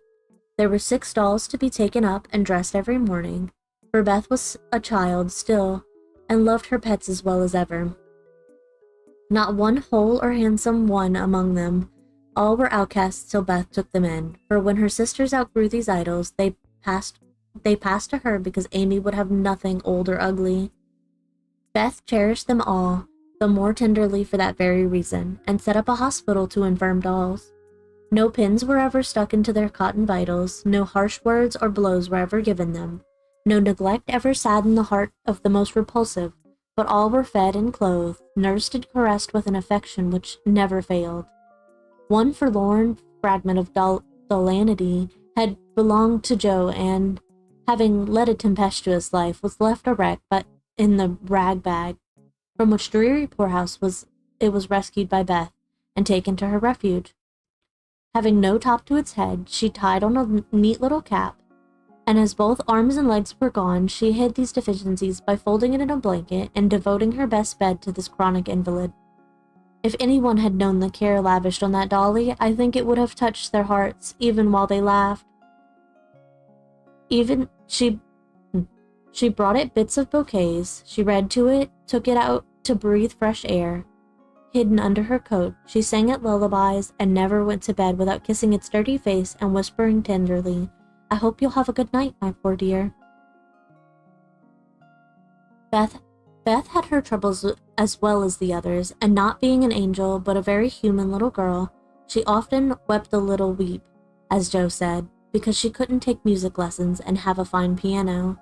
There were 6 dolls to be taken up and dressed every morning, for Beth was a child still, and loved her pets as well as ever. Not one whole or handsome one among them. All were outcasts till Beth took them in, for when her sisters outgrew these idols, they passed to her because Amy would have nothing old or ugly. Beth cherished them all, the more tenderly for that very reason, and set up a hospital to infirm dolls. No pins were ever stuck into their cotton vitals, no harsh words or blows were ever given them, no neglect ever saddened the heart of the most repulsive, but all were fed and clothed, nursed and caressed with an affection which never failed. One forlorn fragment of dollanity had belonged to Joe, and, having led a tempestuous life, was left a wreck but in the rag bag, from which dreary poorhouse it was rescued by Beth and taken to her refuge. Having no top to its head, she tied on a neat little cap, and as both arms and legs were gone, she hid these deficiencies by folding it in a blanket and devoting her best bed to this chronic invalid. If anyone had known the care lavished on that dolly, I think it would have touched their hearts, even while they laughed. She brought it bits of bouquets, she read to it, took it out to breathe fresh air. Hidden under her coat, she sang it lullabies and never went to bed without kissing its dirty face and whispering tenderly, "I hope you'll have a good night, my poor dear." Beth had her troubles as well as the others, and not being an angel but a very human little girl, she often wept a little weep, as Joe said, because she couldn't take music lessons and have a fine piano.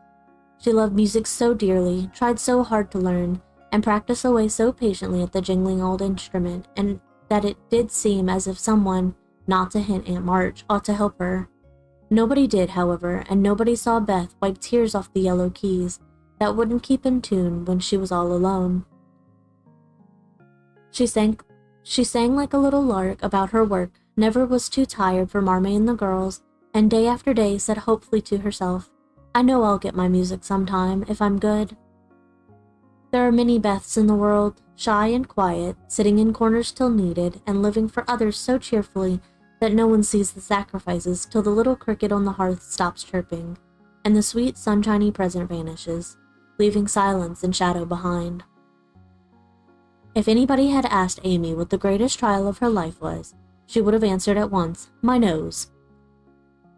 She loved music so dearly, tried so hard to learn, and practiced away so patiently at the jingling old instrument, and that it did seem as if someone, not to hint Aunt March, ought to help her. Nobody did, however, and nobody saw Beth wipe tears off the yellow keys that wouldn't keep in tune when she was all alone. She sang like a little lark about her work, never was too tired for Marmee and the girls, and day after day said hopefully to herself, "I know I'll get my music sometime, if I'm good." There are many Beths in the world, shy and quiet, sitting in corners till needed, and living for others so cheerfully that no one sees the sacrifices till the little cricket on the hearth stops chirping, and the sweet sunshiny present vanishes, leaving silence and shadow behind. If anybody had asked Amy what the greatest trial of her life was, she would have answered at once, "My nose."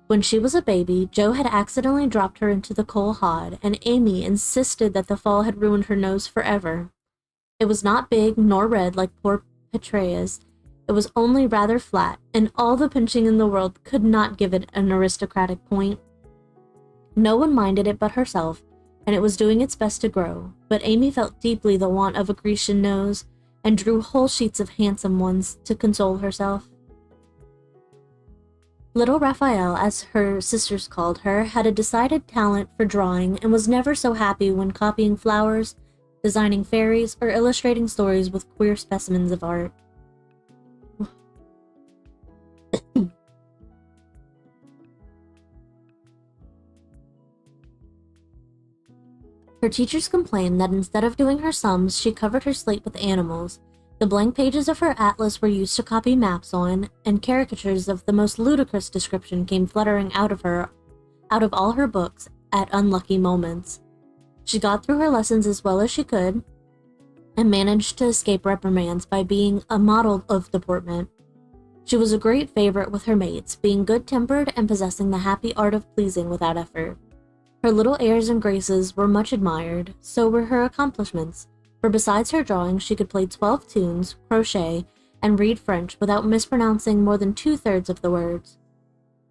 When she was a baby, Joe had accidentally dropped her into the coal hod, and Amy insisted that the fall had ruined her nose forever. It was not big nor red like poor Petrea's. It was only rather flat, and all the pinching in the world could not give it an aristocratic point. No one minded it but herself, and it was doing its best to grow, but Amy felt deeply the want of a Grecian nose, and drew whole sheets of handsome ones to console herself. Little Raphael, as her sisters called her, had a decided talent for drawing and was never so happy when copying flowers, designing fairies, or illustrating stories with queer specimens of art. Her teachers complained that instead of doing her sums, she covered her slate with animals. The blank pages of her atlas were used to copy maps on, and caricatures of the most ludicrous description came fluttering out of all her books at unlucky moments. She got through her lessons as well as she could, and managed to escape reprimands by being a model of deportment. She was a great favorite with her mates, being good-tempered and possessing the happy art of pleasing without effort. Her little airs and graces were much admired, so were her accomplishments, for besides her drawing she could play 12 tunes, crochet, and read French without mispronouncing more than 2/3 of the words.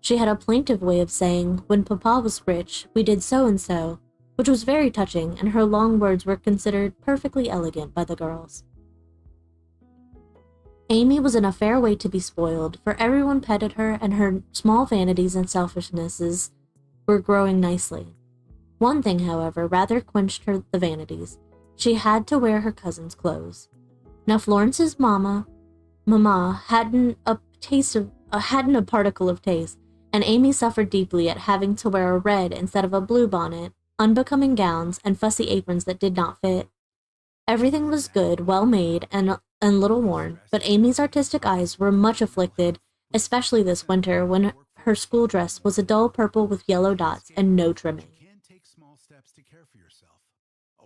She had a plaintive way of saying, "When Papa was rich, we did so and so," which was very touching, and her long words were considered perfectly elegant by the girls. Amy was in a fair way to be spoiled, for everyone petted her, and her small vanities and selfishnesses were growing nicely. One thing, however, rather quenched the vanities. She had to wear her cousin's clothes. Now Florence's mamma hadn't a particle of taste, and Amy suffered deeply at having to wear a red instead of a blue bonnet, unbecoming gowns, and fussy aprons that did not fit. Everything was good, well made, and little worn, but Amy's artistic eyes were much afflicted, especially this winter when her school dress was a dull purple with yellow dots and no trimming.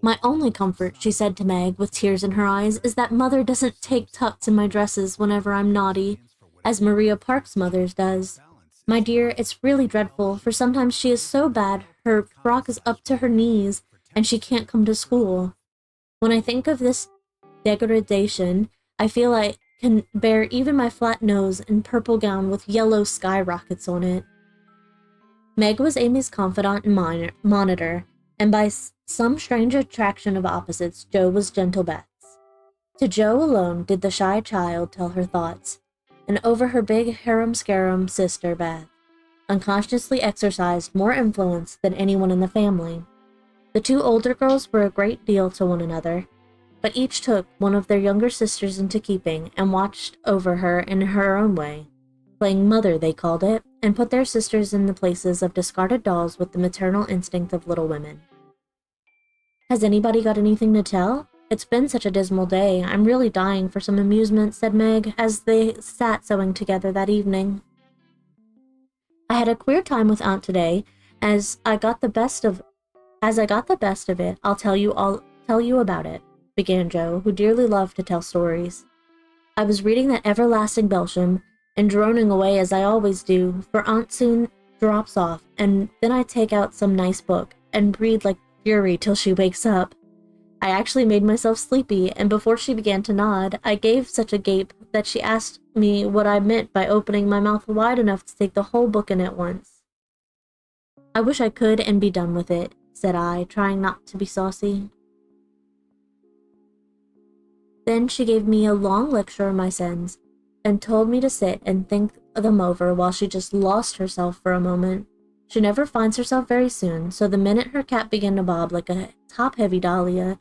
"My only comfort," she said to Meg with tears in her eyes, "is that Mother doesn't take tucks in my dresses whenever I'm naughty, as Maria Park's mother's does. My dear, it's really dreadful, for sometimes she is so bad her frock is up to her knees, and she can't come to school. When I think of this degradation, I feel I can bear even my flat nose and purple gown with yellow skyrockets on it." Meg was Amy's confidant and monitor, and by some strange attraction of opposites, Jo was gentle Beth's. To Jo alone did the shy child tell her thoughts, and over her big harum-scarum sister, Beth, unconsciously exercised more influence than anyone in the family. The two older girls were a great deal to one another, but each took one of their younger sisters into keeping and watched over her in her own way. Playing mother, they called it, and put their sisters in the places of discarded dolls with the maternal instinct of little women. "Has anybody got anything to tell? It's been such a dismal day. I'm really dying for some amusement," said Meg, as they sat sewing together that evening. "I had a queer time with Aunt today. As I got the best of it, I'll tell you about it," began Jo, who dearly loved to tell stories. "I was reading that everlasting Belsham, and droning away as I always do, for Aunt soon drops off, and then I take out some nice book, and read like fury till she wakes up. I actually made myself sleepy, and before she began to nod, I gave such a gape that she asked me what I meant by opening my mouth wide enough to take the whole book in at once. 'I wish I could and be done with it,' said I, trying not to be saucy. Then she gave me a long lecture on my sins, and told me to sit and think them over while she just lost herself for a moment. She never finds herself very soon, so the minute her cap began to bob like a top-heavy dahlia,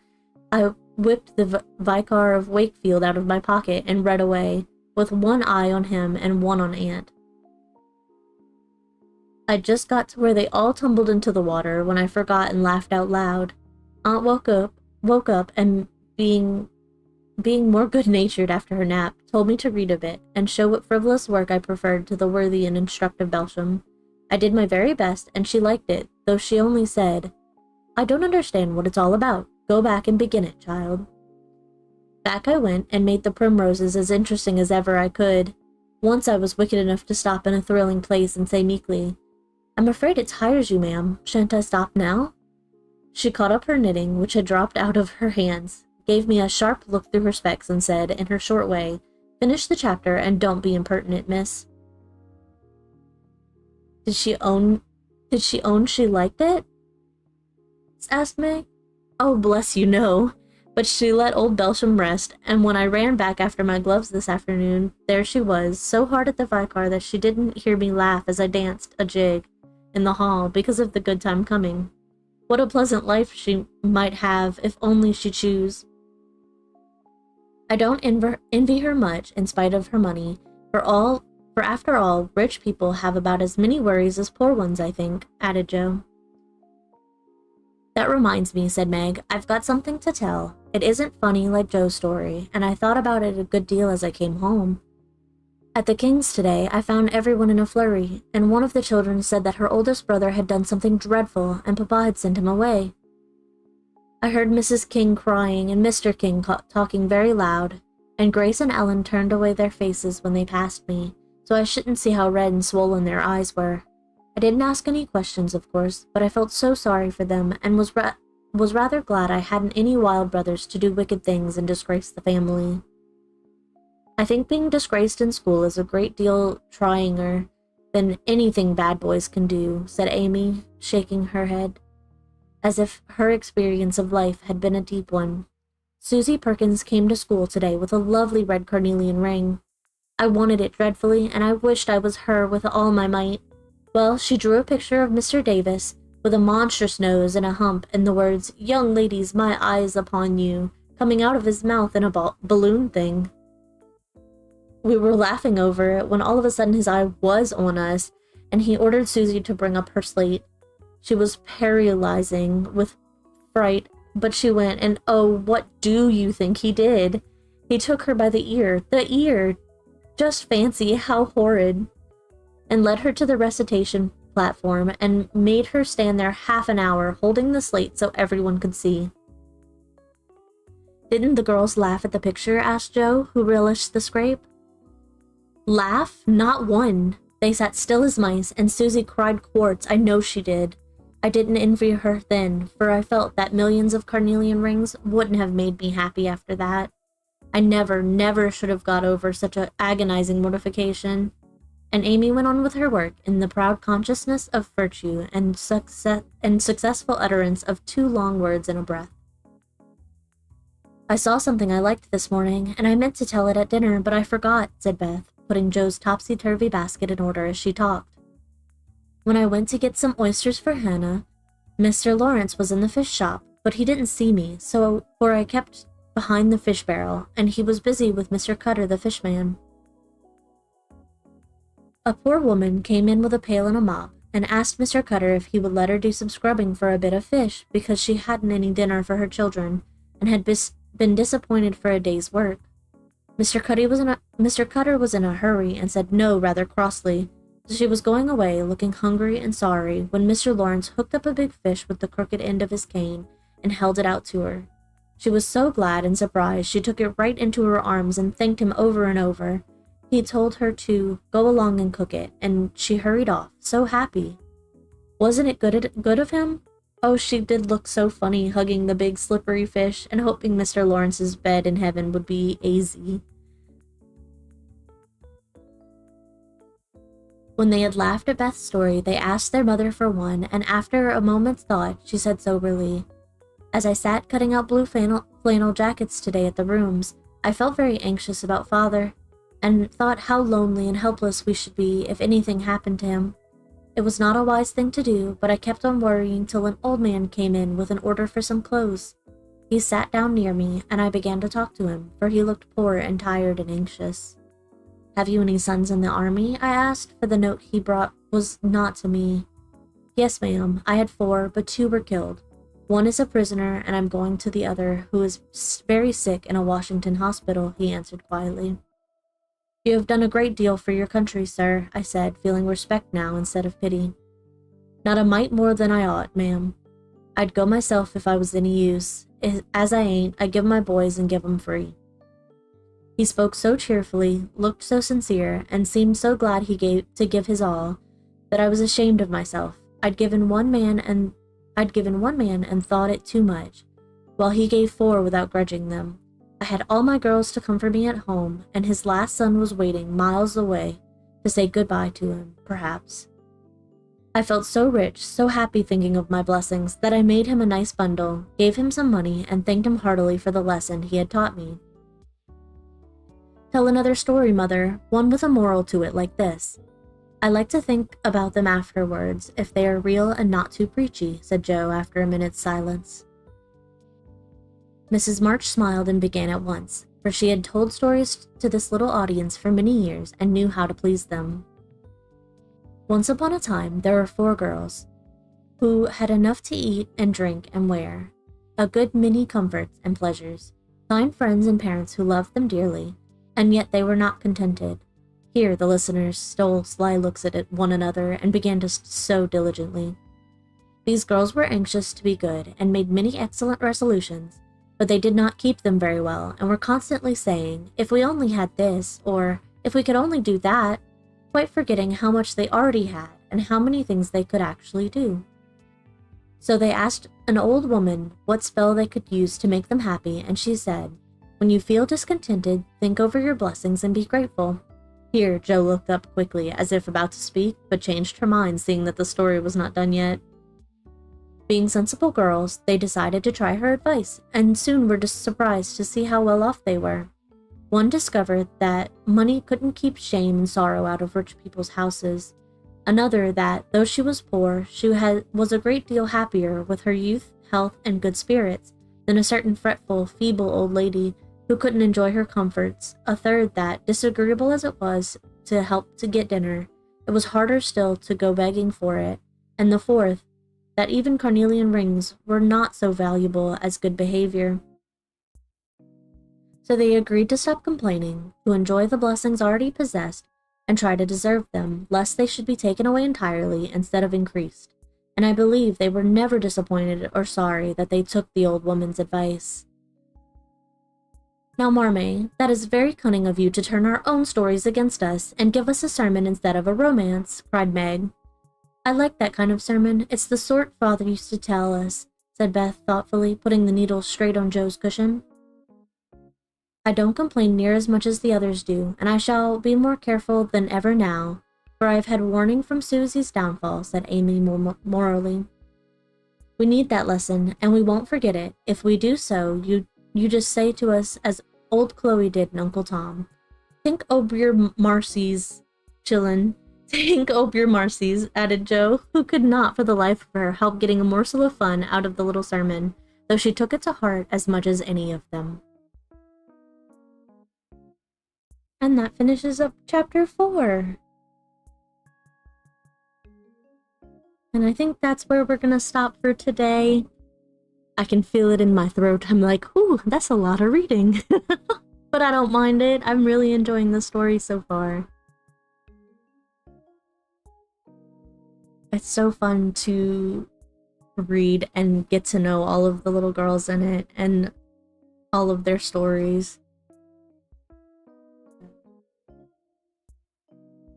I whipped the Vicar of Wakefield out of my pocket and read away, with one eye on him and one on Aunt. I just got to where they all tumbled into the water when I forgot and laughed out loud. Aunt woke up and being more good-natured after her nap, told me to read a bit and show what frivolous work I preferred to the worthy and instructive Belsham. I did my very best, and she liked it, though she only said, "I don't understand what it's all about. Go back and begin it, child." Back I went and made the primroses as interesting as ever I could. Once I was wicked enough to stop in a thrilling place and say meekly, "I'm afraid it tires you, ma'am. Shan't I stop now?" She caught up her knitting, which had dropped out of her hands, gave me a sharp look through her specs, and said, in her short way, "Finish the chapter and don't be impertinent, miss." Did she own she liked it?" asked Meg. "Oh, bless you, no. But she let old Belsham rest, and when I ran back after my gloves this afternoon, there she was, so hard at the Vicar that she didn't hear me laugh as I danced a jig in the hall because of the good time coming. What a pleasant life she might have if only she choose. I don't envy her much in spite of her money, for after all, rich people have about as many worries as poor ones, I think," added Jo. "That reminds me," said Meg, "I've got something to tell. It isn't funny like Jo's story, and I thought about it a good deal as I came home. At the King's today, I found everyone in a flurry, and one of the children said that her oldest brother had done something dreadful, and Papa had sent him away. I heard Mrs. King crying and Mr. King talking very loud, and Grace and Ellen turned away their faces when they passed me, so I shouldn't see how red and swollen their eyes were. I didn't ask any questions, of course, but I felt so sorry for them and was rather glad I hadn't any wild brothers to do wicked things and disgrace the family. I think being disgraced in school is a great deal tryinger than anything bad boys can do, said Amy, shaking her head, as if her experience of life had been a deep one. Susie Perkins came to school today with a lovely red carnelian ring. I wanted it dreadfully, and I wished I was her with all my might. Well, she drew a picture of Mr. Davis, with a monstrous nose and a hump, and the words, "Young ladies, my eyes upon you," coming out of his mouth in a balloon thing. We were laughing over it when all of a sudden his eye was on us, and he ordered Susie to bring up her slate. She was paralyzing with fright, but she went, and oh, what do you think he did? He took her by the ear, just fancy how horrid, and led her to the recitation platform and made her stand there half an hour holding the slate so everyone could see. Didn't the girls laugh at the picture? Asked Joe, who relished the scrape. Laugh? Not one. They sat still as mice, and Susie cried quarts. I know she did. I didn't envy her then, for I felt that millions of carnelian rings wouldn't have made me happy after that. I never should have got over such an agonizing mortification. And Amy went on with her work in the proud consciousness of virtue and successful utterance of 2 long words in a breath. I saw something I liked this morning, and I meant to tell it at dinner, but I forgot, said Beth, putting Joe's topsy-turvy basket in order as she talked. When I went to get some oysters for Hannah, Mr. Lawrence was in the fish shop, but he didn't see me, for I kept behind the fish barrel, and he was busy with Mr. Cutter the fishman. A poor woman came in with a pail and a mop, and asked Mr. Cutter if he would let her do some scrubbing for a bit of fish, because she hadn't any dinner for her children, and had been disappointed for a day's work. Mr. Cutter was in a hurry, and said no rather crossly. She was going away, looking hungry and sorry, when Mr. Lawrence hooked up a big fish with the crooked end of his cane and held it out to her. She was so glad and surprised she took it right into her arms and thanked him over and over. He told her to go along and cook it, and she hurried off, so happy. Wasn't it good of him? Oh, she did look so funny, hugging the big slippery fish and hoping Mr. Lawrence's bed in heaven would be easy. When they had laughed at Beth's story, they asked their mother for one, and after a moment's thought, she said soberly, "As I sat cutting out blue flannel jackets today at the rooms, I felt very anxious about Father, and thought how lonely and helpless we should be if anything happened to him. It was not a wise thing to do, but I kept on worrying till an old man came in with an order for some clothes. He sat down near me, and I began to talk to him, for he looked poor and tired and anxious. 'Have you any sons in the army?' I asked, for the note he brought was not to me. 'Yes, ma'am, I had 4, but 2 were killed. One is a prisoner, and I'm going to the other, who is very sick in a Washington hospital,' he answered quietly. 'You have done a great deal for your country, sir,' I said, feeling respect now instead of pity. 'Not a mite more than I ought, ma'am. I'd go myself if I was any use. As I ain't, I give my boys and give 'em free.' He spoke so cheerfully, looked so sincere, and seemed so glad he gave his all, that I was ashamed of myself. I'd given one man and thought it too much, while he gave 4 without grudging them. I had all my girls to come for me at home, and his last son was waiting miles away to say goodbye to him, perhaps. I felt so rich, so happy thinking of my blessings, that I made him a nice bundle, gave him some money, and thanked him heartily for the lesson he had taught me. 'Tell another story, Mother, one with a moral to it like this. I like to think about them afterwards, if they are real and not too preachy,' said Joe after a minute's silence. Mrs. March smiled and began at once, for she had told stories to this little audience for many years and knew how to please them. Once upon a time, there were 4 girls who had enough to eat and drink and wear, a good many comforts and pleasures, kind friends and parents who loved them dearly, and yet they were not contented. Here the listeners stole sly looks at one another and began to sew diligently. These girls were anxious to be good and made many excellent resolutions, but they did not keep them very well and were constantly saying, if we only had this, or if we could only do that, quite forgetting how much they already had and how many things they could actually do. So they asked an old woman what spell they could use to make them happy, and she said, when you feel discontented, think over your blessings and be grateful. Here, Jo looked up quickly, as if about to speak, but changed her mind, seeing that the story was not done yet. Being sensible girls, they decided to try her advice, and soon were just surprised to see how well off they were. One discovered that money couldn't keep shame and sorrow out of rich people's houses. Another that, though she was poor, she was a great deal happier with her youth, health, and good spirits than a certain fretful, feeble old lady who couldn't enjoy her comforts. A third that, disagreeable as it was to help to get dinner, it was harder still to go begging for it. And the fourth, that even carnelian rings were not so valuable as good behavior. So they agreed to stop complaining, to enjoy the blessings already possessed, and try to deserve them, lest they should be taken away entirely instead of increased. And I believe they were never disappointed or sorry that they took the old woman's advice. Now, Marmee, that is very cunning of you to turn our own stories against us and give us a sermon instead of a romance, cried Meg. I like that kind of sermon. It's the sort Father used to tell us, said Beth thoughtfully, putting the needle straight on Jo's cushion. I don't complain near as much as the others do, and I shall be more careful than ever now, for I have had warning from Susie's downfall, said Amy morally. We need that lesson, and we won't forget it. If we do so, you just say to us as old Chloe did and Uncle Tom, think ob your Marcy's, chillin'. Think ob your Marcy's, added Jo, who could not for the life of her help getting a morsel of fun out of the little sermon, though she took it to heart as much as any of them. And that finishes up chapter 4. And I think that's where we're gonna stop for today. I can feel it in my throat. I'm like, ooh, that's a lot of reading. But I don't mind it. I'm really enjoying the story so far. It's so fun to read and get to know all of the little girls in it and all of their stories.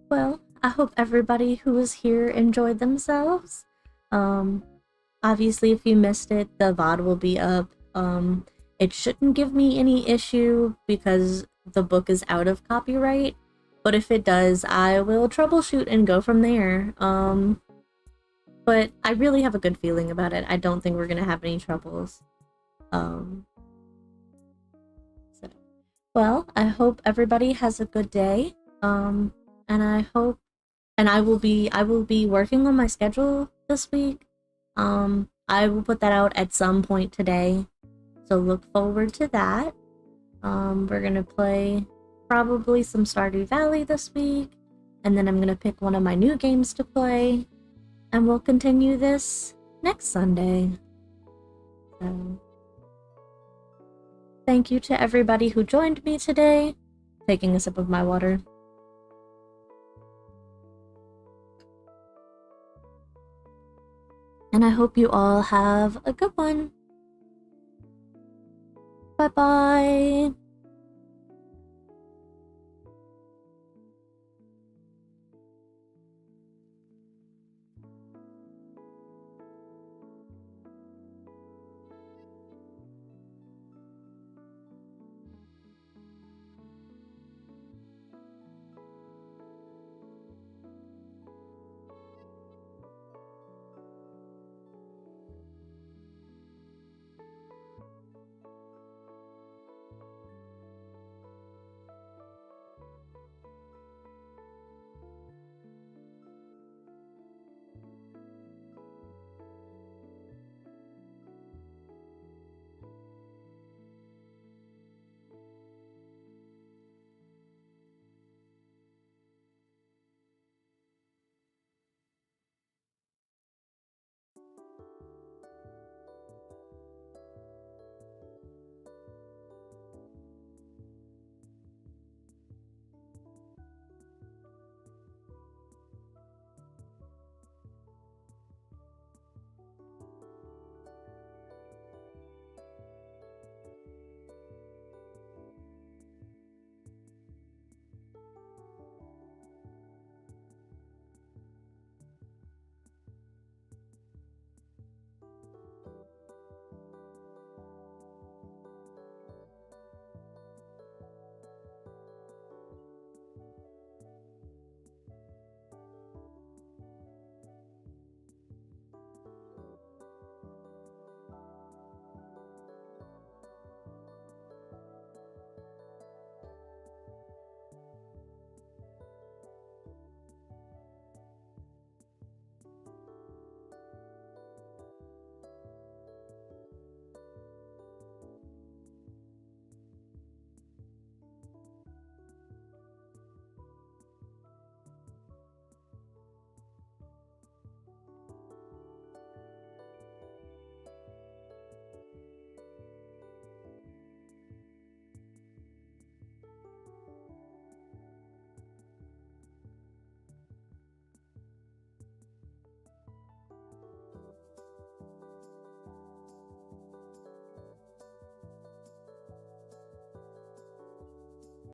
Well, I hope everybody who was here enjoyed themselves. Obviously, if you missed it, the VOD will be up. It shouldn't give me any issue because the book is out of copyright, but if it does, I will troubleshoot and go from there. But I really have a good feeling about it. I don't think we're gonna have any troubles. Well, I hope everybody has a good day. And I will be working on my schedule this week. I will put that out at some point today, so look forward to that. We're gonna play probably some Stardew Valley this week, and then I'm gonna pick one of my new games to play, and we'll continue this next Sunday. So, thank you to everybody who joined me today. Taking a sip of my water. And I hope you all have a good one. Bye-bye.